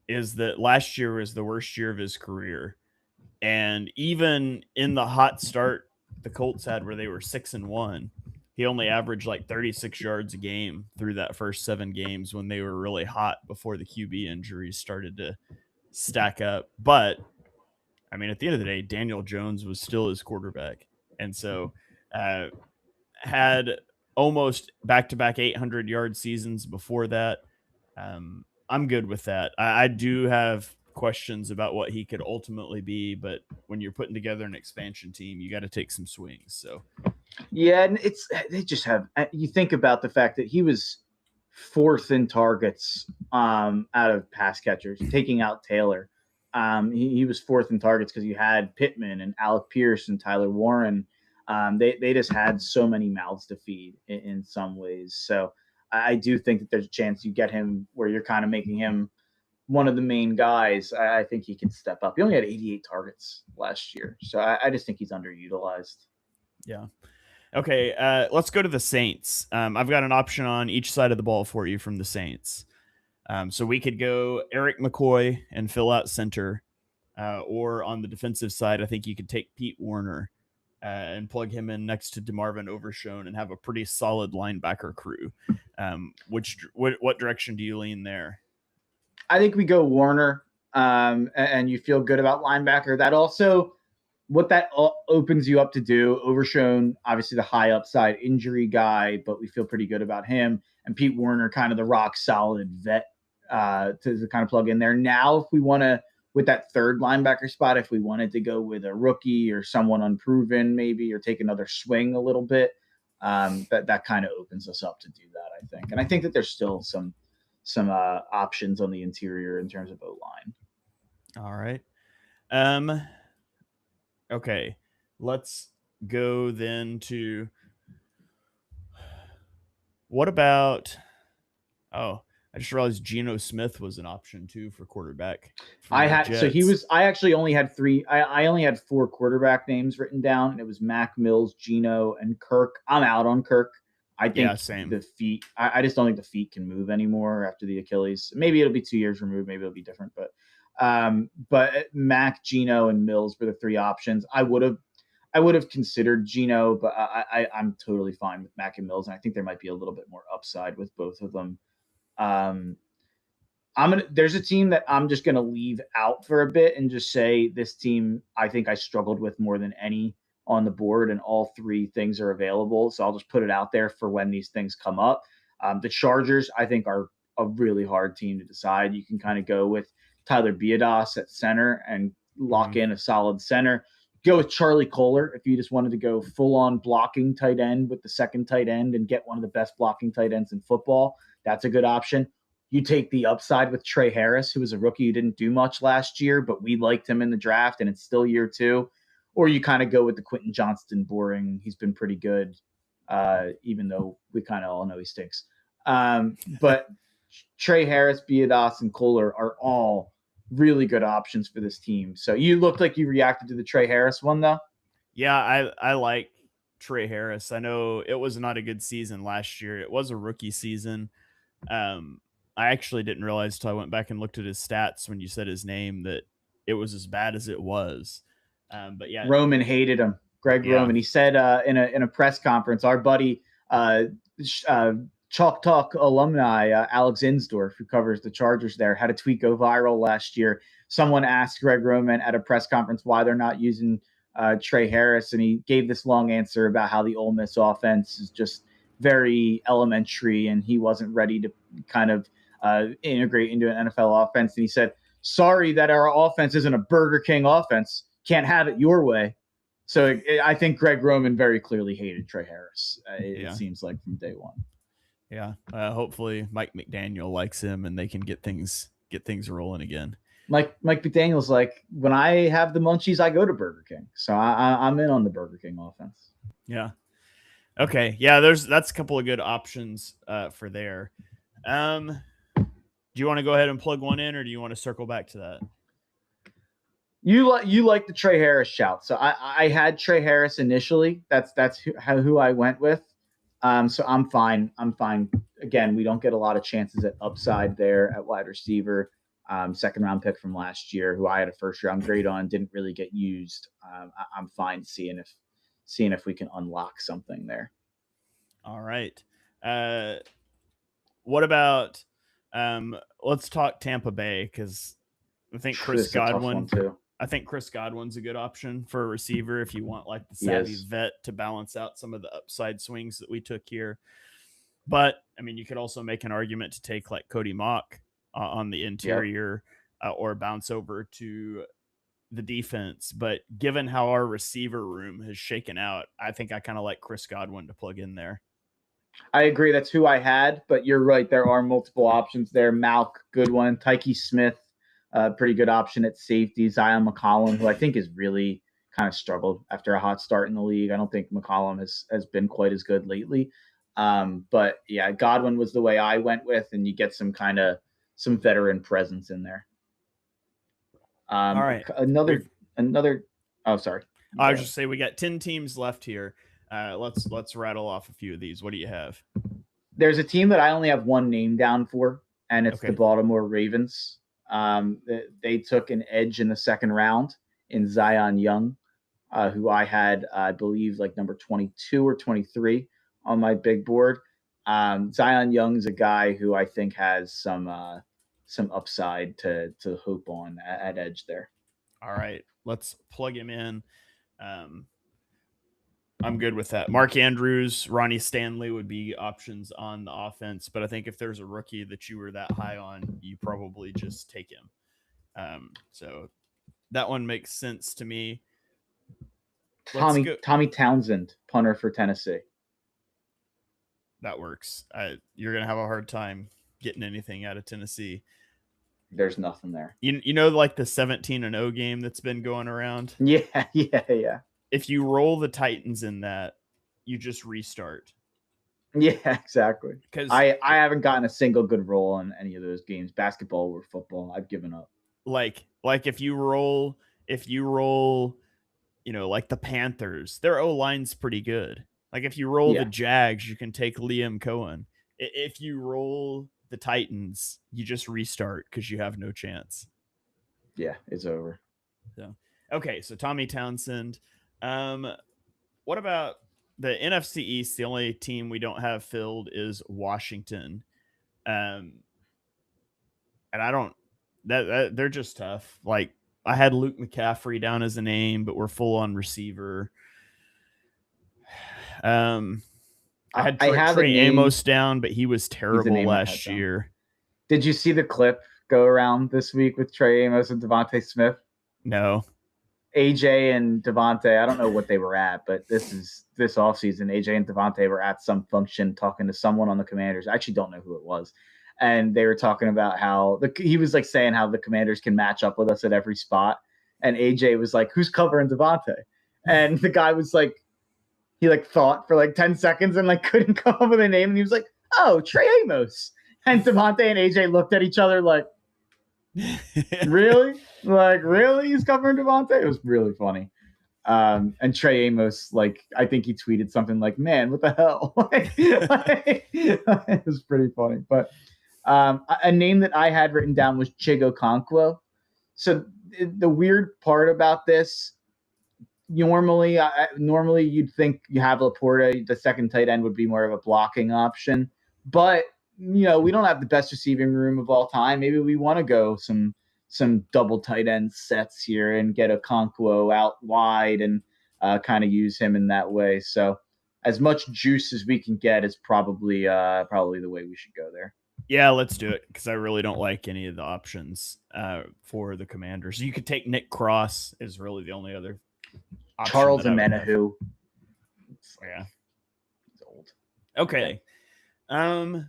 is that last year was the worst year of his career. And even in the hot start the Colts had where they were 6-1, he only averaged like 36 yards a game through that first 7 games when they were really hot before the QB injuries started to stack up. But I mean, at the end of the day, Daniel Jones was still his quarterback. And so uh, had almost back-to-back 800-yard seasons before that. I'm good with that. I do have questions about what he could ultimately be, but when you're putting together an expansion team, you got to take some swings. So Yeah, and it's they just have. You think about the fact that he was fourth in targets out of pass catchers, taking out Taylor. He was fourth in targets because you had Pittman and Alec Pierce and Tyler Warren. They just had so many mouths to feed in some ways. So I do think that there's a chance you get him where you're kind of making him one of the main guys. I think he can step up. He only had 88 targets last year, so I just think he's underutilized. yeah. Okay, let's go to the Saints. I've got an option on each side of the ball for you from the Saints. So we could go Eric McCoy and fill out center, or on the defensive side, I think you could take Pete Warner and plug him in next to DeMarvin Overshone and have a pretty solid linebacker crew. What direction do you lean there? I think we go Warner, and you feel good about linebacker. That also, what that opens you up to do. Overshone, obviously the high upside injury guy, but we feel pretty good about him. And Pete Warner, kind of the rock solid vet to kind of plug in there. Now, if we want to, with that third linebacker spot, if we wanted to go with a rookie or someone unproven, maybe, or take another swing a little bit, that kind of opens us up to do that, I think. And I think that there's still some options on the interior in terms of O line. All right. Um. Okay. Let's go then to what about? Oh, I just realized Geno Smith was an option too for quarterback for I the had so he Jets. was. I actually only had three. I only had four quarterback names written down, and it was Mac Mills, Geno, and Kirk. I'm out on Kirk. I Yeah, think same. the feet. I just don't think the feet can move anymore after the Achilles. Maybe it'll be 2 years removed. Maybe it'll be different. But Mac, Geno, and Mills were the three options. I would have considered Geno, but I'm totally fine with Mac and Mills, and I think there might be a little bit more upside with both of them. Um, there's a team that I'm just gonna leave out for a bit and just say this team I think I struggled with more than any on the board, and all three things are available. So I'll just put it out there for when these things come up. The Chargers, I think, are a really hard team to decide. You can kind of go with Tyler Biodas at center and lock Mm-hmm. in a solid center. Go with Charlie Kohler if you just wanted to go full on blocking tight end with the second tight end and get one of the best blocking tight ends in football. That's a good option. You take the upside with Trey Harris, who was a rookie who didn't do much last year, but we liked him in the draft, and it's still year two. Or you kind of go with the Quentin Johnston boring. He's been pretty good, even though we kind of all know he stinks. But Trey Harris, Biodas, and Kohler are all really good options for this team. So you looked like you reacted to the Trey Harris one, though. Yeah, I like Trey Harris. I know it was not a good season last year. It was a rookie season. Um, I actually didn't realize till I went back and looked at his stats when you said his name that it was as bad as it was. But yeah, Roman hated him. Greg yeah, Roman. He said in a press conference, our buddy Chalk Talk alumni Alex Insdorf, who covers the Chargers there, had a tweet go viral last year. Someone asked Greg Roman at a press conference why they're not using Trey Harris, and he gave this long answer about how the Ole Miss offense is just very elementary, and he wasn't ready to kind of integrate into an NFL offense. And he said, "Sorry that our offense isn't a Burger King offense. Can't have it your way." So I think Greg Roman very clearly hated Trey Harris. It yeah, seems like from day one. yeah. Hopefully Mike McDaniel likes him and they can get things rolling again. Mike McDaniel's like, when I have the munchies, I go to Burger King. So I'm in on the Burger King offense. Yeah. Okay. Yeah. That's a couple of good options for there. Do you want to go ahead and plug one in, or do you want to circle back to that? You like the Trey Harris shout. So I had Trey Harris initially. That's who I went with. So I'm fine. Again, we don't get a lot of chances at upside there at wide receiver. Second round pick from last year, who I had a first round grade on, didn't really get used. I'm fine seeing if we can unlock something there. All right. What about let's talk Tampa Bay, because I think Chris Godwin. I think Chris Godwin's a good option for a receiver if you want like the savvy vet to balance out some of the upside swings that we took here. But I mean, you could also make an argument to take like Cody Mock on the interior, or bounce over to the defense. But given how our receiver room has shaken out, I think I kind of like Chris Godwin to plug in there. I agree. That's who I had, but you're right. There are multiple options there. Malk, good one. Tyke Smith, pretty good option at safety. Zion McCollum, who I think is really kind of struggled after a hot start in the league. I don't think McCollum has been quite as good lately. But yeah, Godwin was the way I went with, and you get some veteran presence in there. All right. Another. Oh, sorry. I was just say we got 10 teams left here. Let's rattle off a few of these. What do you have? There's a team that I only have one name down for, and it's the Baltimore Ravens. They took an edge in the second round in Zion Young, who I had, I believe, like number 22 or 23 on my big board. Zion Young is a guy who I think has some upside to hope on at edge there. All right, let's plug him in. I'm good with that. Mark Andrews, Ronnie Stanley would be options on the offense, but I think if there's a rookie that you were that high on, you probably just take him. So that one makes sense to me. Tommy Townsend, punter for Tennessee. That works. You're going to have a hard time getting anything out of Tennessee. There's nothing there. You know, like the 17-0 game that's been going around? Yeah. If you roll the Titans in that, you just restart. Yeah, exactly. Because I haven't gotten a single good roll on any of those games, basketball or football. I've given up. Like if you roll, you know, like the Panthers, their O-line's pretty good. Like if you roll the Jags, you can take Liam Cohen. If you roll the Titans, you just restart because you have no chance. Yeah, it's over. So, okay, so Tommy Townsend. What about the NFC East? The only team we don't have filled is Washington. And I don't that they're just tough. Like I had Luke McCaffrey down as a name, but we're full on receiver. I had Trey Amos down, but he was terrible last year. Did you see the clip go around this week with Trey Amos and Devontae Smith? No. AJ and Devontae, I don't know what they were at, but this offseason, AJ and Devontae were at some function talking to someone on the Commanders. I actually don't know who it was. And they were talking about how he was like saying how the Commanders can match up with us at every spot. And AJ was like, "Who's covering Devontae?" And the guy was like, he like thought for like 10 seconds and like couldn't come up with a name. And he was like, "Oh, Trey Amos." And Devontae and AJ looked at each other like, really? Like, really? He's covering Devontae? It was really funny. And Trey Amos, like, I think he tweeted something like, "Man, what the hell?" It was pretty funny. But a name that I had written down was Chigo Okonkwo. So the weird part about this, normally you'd think you have Laporta, the second tight end would be more of a blocking option, but we don't have the best receiving room of all time. Maybe we want to go some double tight end sets here and get a Okonkwo out wide and kind of use him in that way. So as much juice as we can get is probably the way we should go there. Yeah, let's do it because I really don't like any of the options for the Commanders. You could take Nick Cross is really the only other option. Charles Amenahu. Yeah, he's old. Okay. Who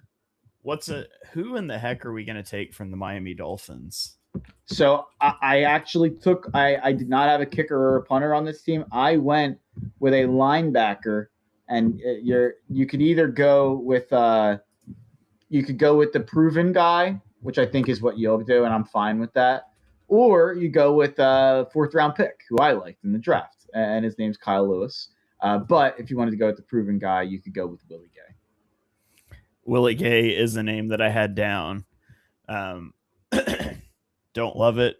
in the heck are we going to take from the Miami Dolphins? So I actually I did not have a kicker or a punter on this team. I went with a linebacker, and you could either go with the proven guy, which I think is what you'll do, and I'm fine with that. Or you go with a 4th round pick, who I liked in the draft, and his name's Kyle Lewis. But if you wanted to go with the proven guy, you could go with Willie Gay. Willie Gay is a name that I had down. Don't love it.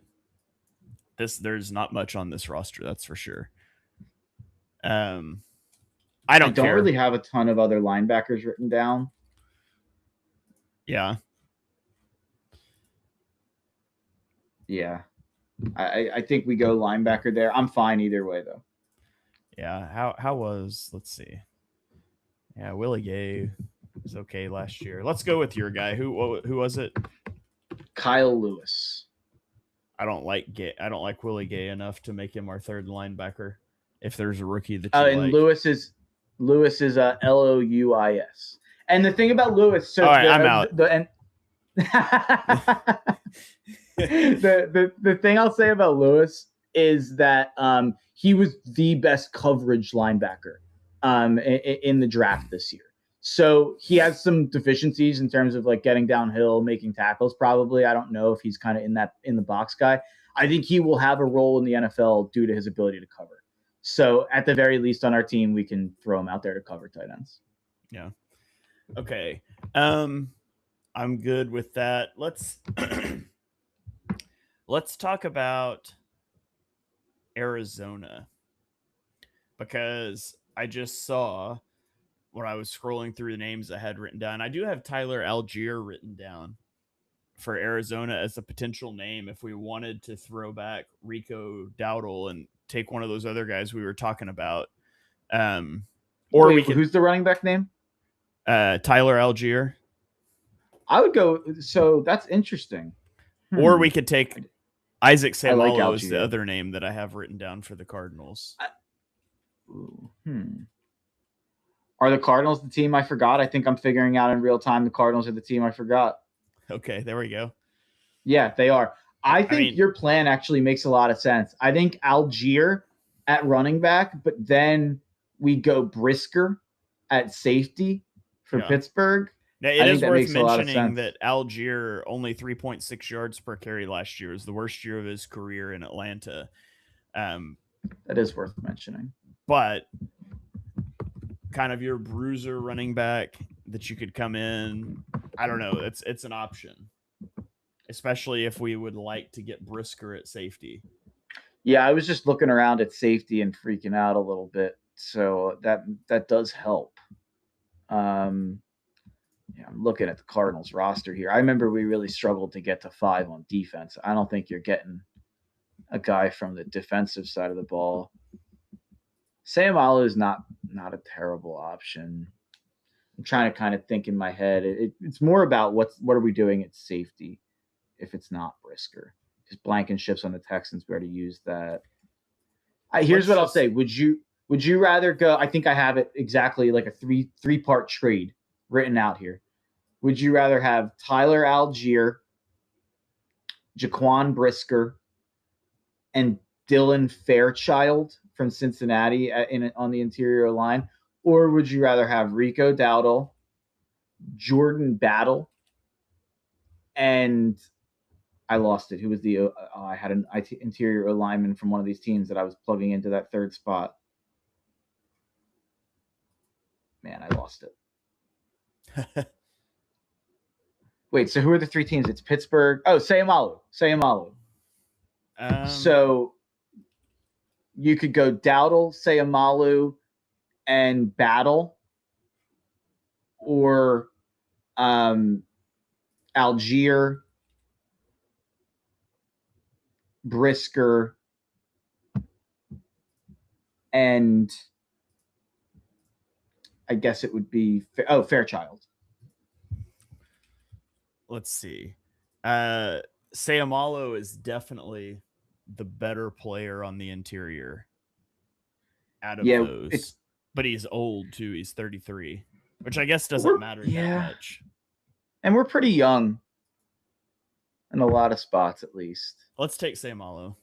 There's not much on this roster, that's for sure. I don't really have a ton of other linebackers written down. Yeah. Yeah. I think we go linebacker there. I'm fine either way, though. Yeah. How was, let's see. Yeah, Willie Gay was okay last year. Let's go with your guy. Who was it? Kyle Lewis. I don't like Willie Gay enough to make him our third linebacker. If there's a rookie that and like. Lewis is Louis. And the thing about Lewis, so all right, I'm out. The thing I'll say about Lewis is that he was the best coverage linebacker in the draft this year. So he has some deficiencies in terms of like getting downhill, making tackles. Probably, I don't know if he's kind of in the box guy. I think he will have a role in the NFL due to his ability to cover. So at the very least on our team, we can throw him out there to cover tight ends. Yeah. Okay. I'm good with that. Let's talk about Arizona, because I just saw when I was scrolling through the names I had written down. I do have Tyler Algier written down for Arizona as a potential name if we wanted to throw back Rico Dowdle and take one of those other guys we were talking about. Who's the running back name? Tyler Algier. I would go. So that's interesting. Or we could take Isaac Seumalo is the other name that I have written down for the Cardinals. Are the Cardinals the team I forgot? I think I'm figuring out in real time the Cardinals are the team I forgot. Okay, there we go. Yeah, they are. I think your plan actually makes a lot of sense. I think Algier at running back, but then we go Brisker at safety for Pittsburgh. Now, it is worth mentioning that Algier only 3.6 yards per carry last year. Is the worst year of his career in Atlanta. That is worth mentioning. But kind of your bruiser running back that you could come in. I don't know. It's an option, especially if we would like to get Brisker at safety. Yeah, I was just looking around at safety and freaking out a little bit. So that does help. I'm looking at the Cardinals roster here. I remember we really struggled to get to 5 on defense. I don't think you're getting a guy from the defensive side of the ball. Seumalo is not a terrible option. I'm trying to kind of think in my head. It's more about what are we doing at safety if it's not Brisker. Because Blankenship's on the Texans, we already used that. Here's what I'll say. Would you rather go? I think I have it exactly like a three-part trade written out here. Would you rather have Tyler Algier, Jaquan Brisker, and Dylan Fairchild from Cincinnati on the interior line? Or would you rather have Rico Dowdle, Jordan Battle, and I lost it. Who was the? I had an interior lineman from one of these teams that I was plugging into that third spot. Man, I lost it. Wait, so who are the three teams? It's Pittsburgh. Oh, Sayamalu. So you could go Dowdle, Sayamalu, and Battle, or Algier, Brisker, and I guess it would be Fairchild. Let's see. Sayamalo is definitely the better player on the interior out of those. But he's old too. He's 33, which I guess doesn't matter that much. And we're pretty young in a lot of spots, at least. Let's take Sayamalo.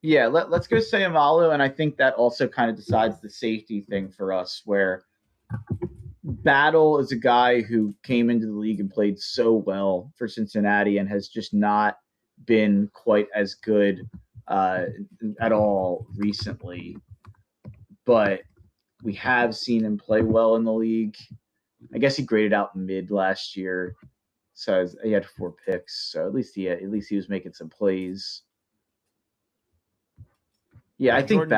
Yeah, let's go Sayamalu, and I think that also kind of decides the safety thing for us, where Battle is a guy who came into the league and played so well for Cincinnati and has just not been quite as good at all recently. But we have seen him play well in the league. I guess he graded out mid last year, so he had 4 picks. So at least he was making some plays. Yeah, I think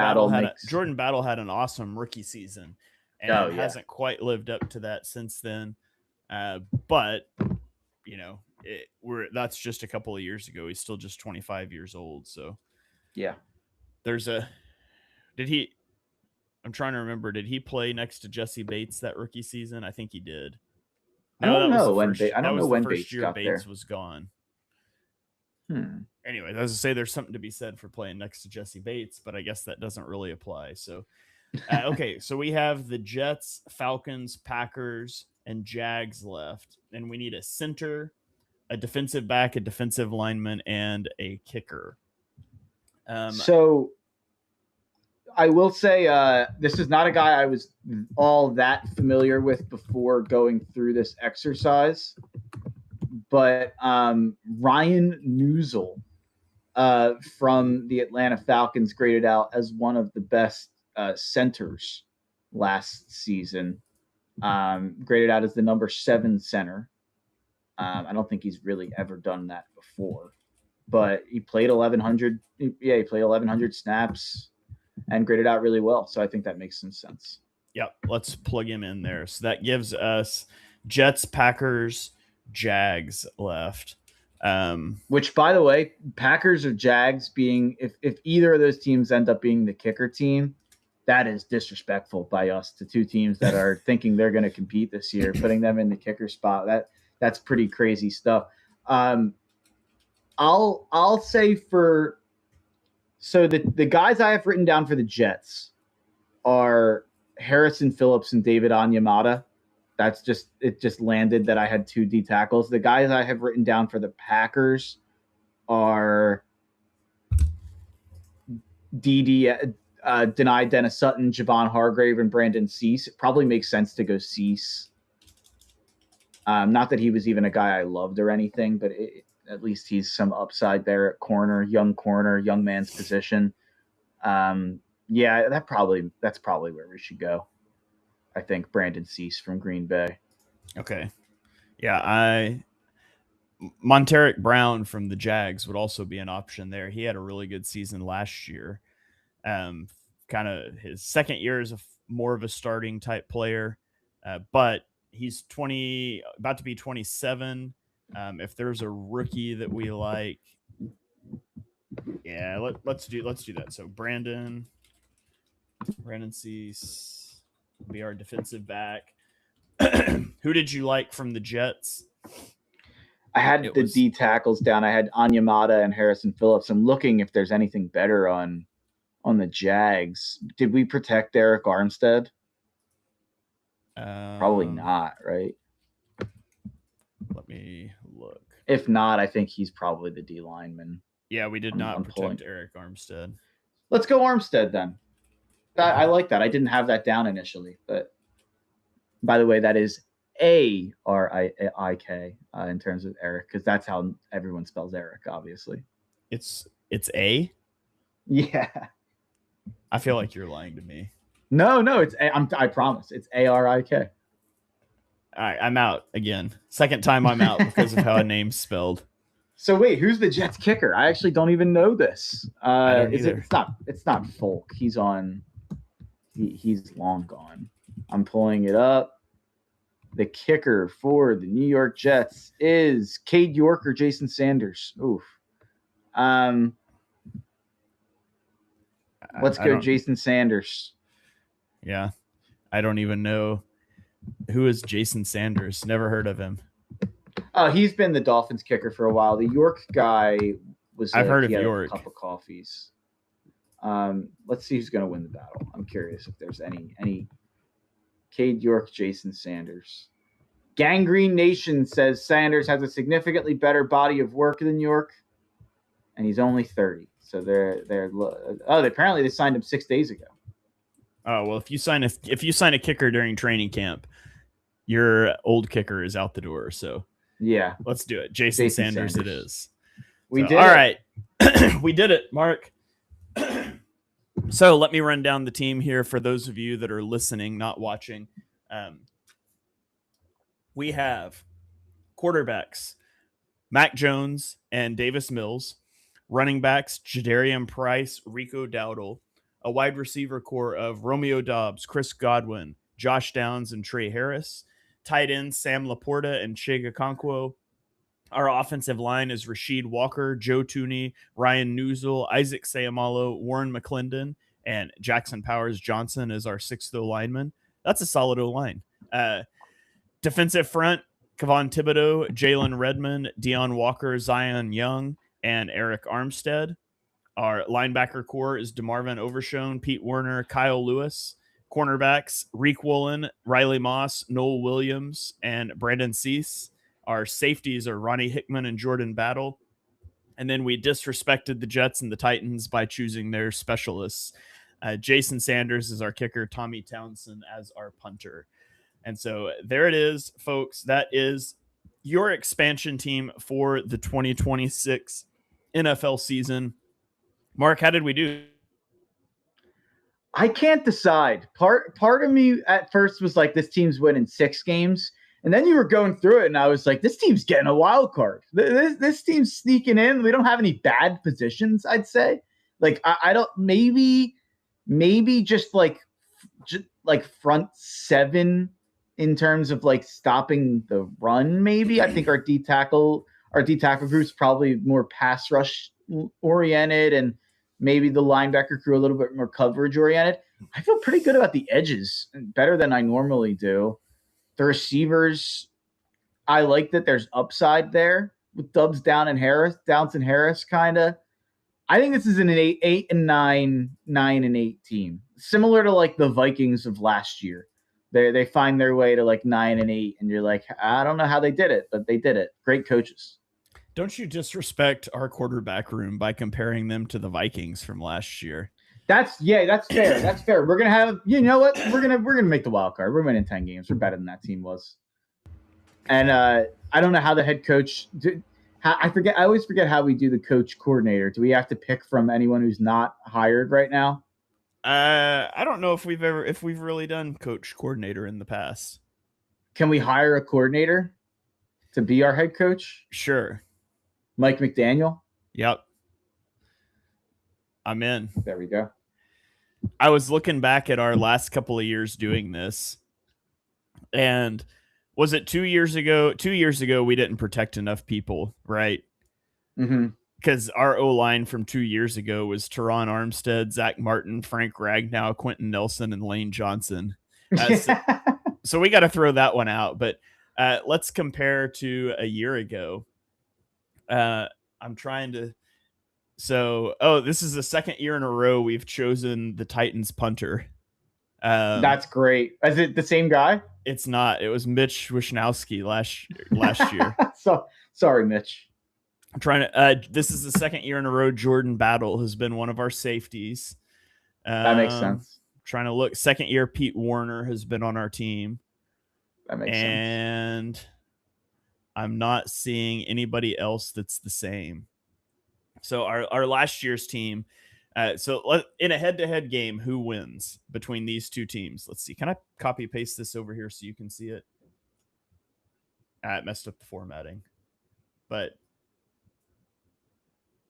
Jordan Battle had an awesome rookie season, and hasn't quite lived up to that since then. But you know, that's just a couple of years ago. He's still just 25 years old. So yeah, I'm trying to remember. Did he play next to Jesse Bates that rookie season? I think he did. No, I don't know when Bates year got Bates there. was gone. Anyway, as I say, there's something to be said for playing next to Jesse Bates, but I guess that doesn't really apply. So, okay, so we have the Jets, Falcons, Packers, and Jags left, and we need a center, a defensive back, a defensive lineman, and a kicker. So I will say this is not a guy I was all that familiar with before going through this exercise, but Ryan Newsel from the Atlanta Falcons graded out as one of the best centers last season, graded out as the number 7 center. I don't think he's really ever done that before, but he played 1,100. Yeah, he played 1,100 snaps and graded out really well. So I think that makes some sense. Yep, let's plug him in there. So that gives us Jets, Packers, Jags left. Which, by the way, Packers or Jags being, if either of those teams end up being the kicker team, that is disrespectful by us to two teams that are thinking they're going to compete this year, putting them in the kicker spot. That's pretty crazy stuff. I'll say so the guys I have written down for the Jets are Harrison Phillips and David Onyemata. It just landed that I had 2 D tackles. The guys I have written down for the Packers are Denai Dennis Sutton, Javon Hargrave, and Brandon Cease. It probably makes sense to go Cease. Not that he was even a guy I loved or anything, but at least he's some upside there at corner, young man's position. Yeah, that's probably where we should go. I think Brandon Cease from Green Bay. Okay. Yeah, Monteric Brown from the Jags would also be an option there. He had a really good season last year. Kind of his second year as more of a starting type player, but he's about to be 27. If there's a rookie that we like, yeah, let's do that. So Brandon Cease be our defensive back. Who did you like from the Jets? I had D tackles down. I had Onyemata and Harrison Phillips. I'm looking if there's anything better on the Jags. Did we protect Eric Armstead? Probably not, right? Let me look. If not, I think he's probably the D lineman. Yeah, we did not protect Eric Armstead. Let's go Armstead then. I like that. I didn't have that down initially, but by the way, that is A-R-I-K in terms of Eric, because that's how everyone spells Eric, obviously. It's A. Yeah. I feel like you're lying to me. No, I promise. It's A-R-I-K. All right, I'm out again. Second time I'm out because of how a name's spelled. So wait, who's the Jets kicker? I actually don't even know this. I don't Is it? either. It's not Folk. He's on. He's long gone. I'm pulling it up. The kicker for the New York Jets is Cade York or Jason Sanders. Oof. Let's go Jason Sanders. Yeah. I don't even know who is Jason Sanders. Never heard of him. He's been the Dolphins kicker for a while. The York guy was. I've heard of York. A cup of coffees. Let's see who's going to win the battle. I'm curious if there's any. Cade York, Jason Sanders. Gangrene Nation says Sanders has a significantly better body of work than York, and he's only 30. So apparently they signed him 6 days ago. Oh well, if you sign a kicker during training camp, your old kicker is out the door. So yeah, let's do it. Jason Sanders it is. We did. All right, we did it, Mark. So let me run down the team here for those of you that are listening, not watching. We have quarterbacks, Mac Jones and Davis Mills. Running backs, Jadarian Price, Rico Dowdle. A wide receiver core of Romeo Dobbs, Chris Godwin, Josh Downs, and Trey Harris. Tight ends, Sam Laporta and Chig Okonkwo. Our offensive line is Rasheed Walker, Joe Tooney, Ryan Newsel, Isaac Sayamalo, Warren McClendon, and Jackson Powers Johnson is our sixth O-lineman. That's a solid O-line. Defensive front, Kevon Thibodeau, Jalen Redmond, Deion Walker, Zion Young, and Eric Armstead. Our linebacker core is DeMarvin Overshone, Pete Werner, Kyle Lewis. Cornerbacks, Reek Woolen, Riley Moss, Noel Williams, and Brandon Cease. Our safeties are Ronnie Hickman and Jordan Battle. And then we disrespected the Jets and the Titans by choosing their specialists. Jason Sanders is our kicker, Tommy Townsend as our punter. And so there it is, folks. That is your expansion team for the 2026 NFL season. Mark, how did we do? I can't decide. Part of me at first was like, this team's winning 6 games. And then you were going through it, and I was like, this team's getting a wild card. This team's sneaking in. We don't have any bad positions, I'd say. Like, I don't, maybe just like front 7 in terms of like stopping the run, maybe. I think our D tackle group's probably more pass rush oriented, and maybe the linebacker crew a little bit more coverage oriented. I feel pretty good about the edges, better than I normally do. The receivers, I like that there's upside there with Downs and Harris kind of. I think this is an 8 and 9 and 8 team, similar to like the Vikings of last year. They find their way to like 9 and 8, and you're like, I don't know how they did it, but they did it. Great coaches. Don't you disrespect our quarterback room by comparing them to the Vikings from last year? That's fair. That's fair. We're gonna have, you know what? We're gonna make the wild card. We're winning 10 games. We're better than that team was. And I don't know how the head coach. I always forget how we do the coach coordinator. Do we have to pick from anyone who's not hired right now? I don't know if we've really done coach coordinator in the past. Can we hire a coordinator to be our head coach? Sure. Mike McDaniel. Yep. I'm in. There we go. I was looking back at our last couple of years doing this, and was it 2 years ago? 2 years ago, we didn't protect enough people, right? Mm-hmm. Because our O-line from 2 years ago was Teron Armstead, Zach Martin, Frank Ragnow, Quentin Nelson, and Lane Johnson. So we got to throw that one out. But let's compare to a year ago. I'm trying to... So, this is the second year in a row we've chosen the Titans punter. That's great. Is it the same guy? It's not. It was Mitch Wisnowski last year. Sorry, Mitch. I'm trying to. This is the second year in a row Jordan Battle has been one of our safeties. That makes sense. Trying to look. Second year Pete Werner has been on our team. That makes sense. And I'm not seeing anybody else that's the same. So our last year's team. In a head-to-head game, who wins between these two teams? Let's see. Can I copy paste this over here so you can see it? It messed up the formatting, but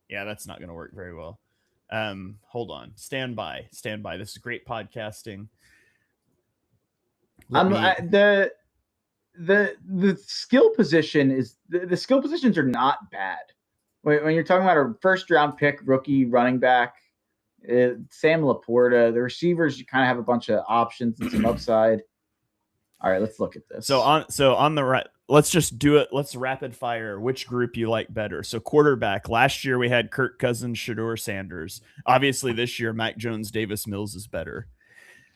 yeah, that's not going to work very well. Hold on. Stand by. Stand by. This is great podcasting. Let me. The skill position is the skill positions are not bad. When you're talking about a first round pick rookie running back, Sam Laporta, the receivers, you kind of have a bunch of options and some upside. All right, let's look at this. So on the right, let's just do it. Let's rapid fire. Which group you like better? So quarterback. Last year we had Kirk Cousins, Shedeur Sanders. Obviously this year Mac Jones, Davis Mills is better.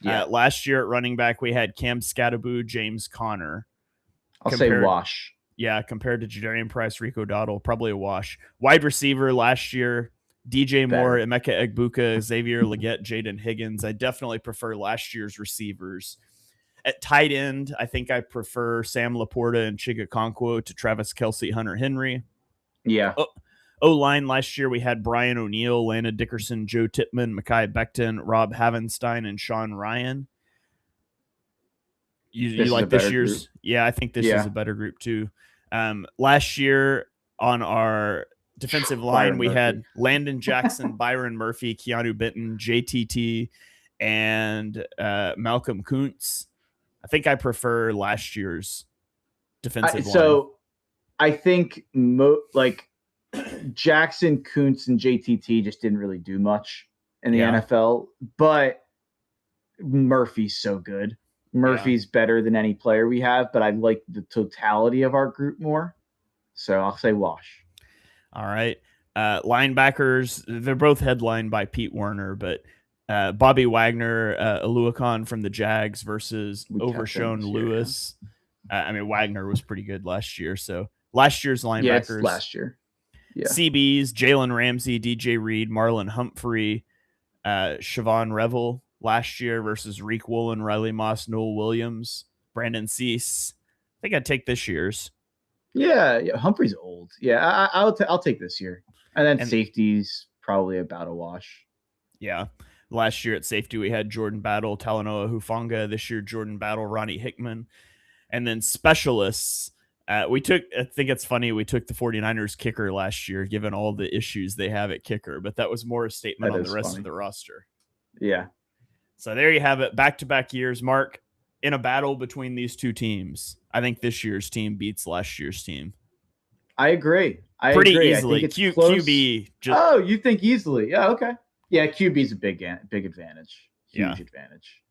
Yeah. Last year at running back we had Cam Scatteraboo, James Conner. I'll say wash. Yeah, compared to Jadarian Price, Rico Dowdle, probably a wash. Wide receiver last year, DJ Moore, Emeka Egbuka, Xavier Legette, Jaden Higgins. I definitely prefer last year's receivers. At tight end, I think I prefer Sam Laporta and Chiga Okonkwo to Travis Kelce, Hunter Henry. Yeah. O-line last year, we had Brian O'Neill, Lana Dickerson, Joe Tippmann, Mekhi Becton, Rob Havenstein, and Sean Ryan. You like this year's? Group. Yeah, I think this is a better group too. Last year on our defensive line, we had Landon Jackson, Byron Murphy, Keanu Benton, JTT, and Malcolm Kuntz. I think I prefer last year's defensive line. So I think Jackson, Kuntz, and JTT just didn't really do much in the NFL, but Murphy's so good. Murphy's better than any player we have, but I like the totality of our group more. So I'll say wash. All right. Linebackers, they're both headlined by Pete Werner, but Bobby Wagner, Aluakon from the Jags versus Overshown Lewis. Wagner was pretty good last year. So last year's linebackers. Yeah, it's last year. Yeah. CBs, Jalen Ramsey, DJ Reed, Marlon Humphrey, Siobhan Revel last year versus Reek Woolen, Riley Moss, Noel Williams, Brandon Cease. I think I'd take this year's. Yeah, Humphrey's old. Yeah, I'll take this year. And then safety's probably about a wash. Yeah. Last year at safety, we had Jordan Battle, Talanoa Hufanga. This year, Jordan Battle, Ronnie Hickman. And then specialists, I think it's funny, we took the 49ers kicker last year, given all the issues they have at kicker, but that was more a statement on the rest of the roster. Yeah. So there you have it. Back-to-back years. Mark, in a battle between these two teams, I think this year's team beats last year's team. I agree. Pretty easily. QB. Oh, you think easily? Yeah, okay. Yeah, QB's a big advantage. Huge advantage.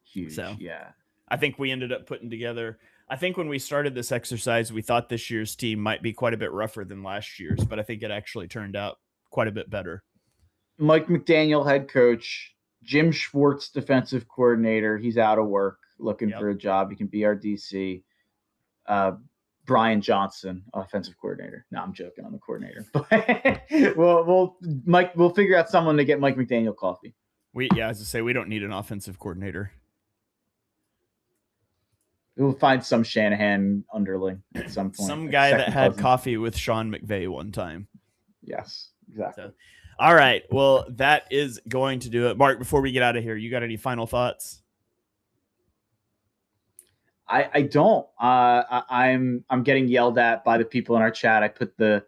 Huge. So, yeah. I think we ended up putting together. I think when we started this exercise, we thought this year's team might be quite a bit rougher than last year's, but I think it actually turned out quite a bit better. Mike McDaniel, head coach. Jim Schwartz, defensive coordinator. He's out of work, looking for a job. He can be our DC. Brian Johnson, offensive coordinator. No, I'm joking on the coordinator. But we'll figure out someone to get Mike McDaniel coffee. As I say, we don't need an offensive coordinator. We'll find some Shanahan underling at some point. Some guy that had coffee with Sean McVay one time. Yes, exactly. So, all right. Well, that is going to do it. Mark, before we get out of here, you got any final thoughts? I don't. I'm getting yelled at by the people in our chat. I put the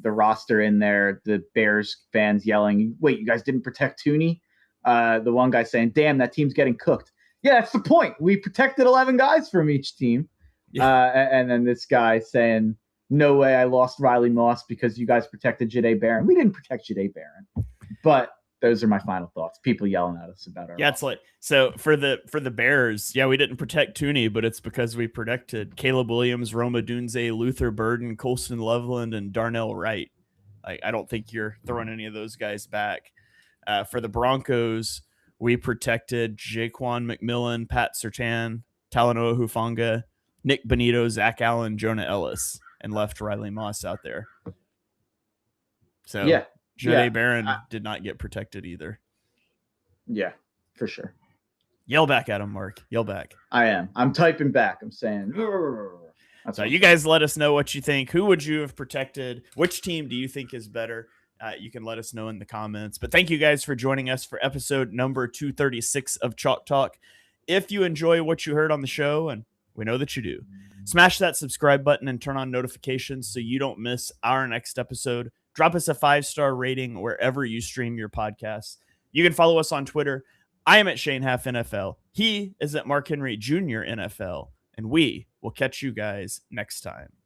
roster in there. The Bears fans yelling, "Wait, you guys didn't protect Tooney?" The one guy saying, "Damn, that team's getting cooked." Yeah, that's the point. We protected 11 guys from each team. Yeah. And then this guy saying, "No way, I lost Riley Moss because you guys protected Jahdae Barron." We didn't protect Jahdae Barron. But those are my final thoughts. People yelling at us about our it's like, so for the Bears, we didn't protect Tooney, but it's because we protected Caleb Williams, Roma Dunze, Luther Burden, Colston Loveland, and Darnell Wright. I don't think you're throwing any of those guys back. For the Broncos, we protected Jaquan McMillan, Pat Surtain, Talanoa Hufanga, Nick Benito, Zach Allen, Jonah Ellis, and left Riley Moss out there. So Jahdae Barron did not get protected either. Yeah, for sure. Yell back at him, Mark. Yell back. I am. I'm typing back. I'm saying. That's so you guys let us know what you think. Who would you have protected? Which team do you think is better? You can let us know in the comments. But thank you guys for joining us for episode number 236 of Chalk Talk. If you enjoy what you heard on the show, and we know that you do, smash that subscribe button and turn on notifications so you don't miss our next episode. Drop us a 5-star rating wherever you stream your podcasts. You can follow us on Twitter. I am at Shane Half NFL. He is at Mark Henry Jr. NFL. And we will catch you guys next time.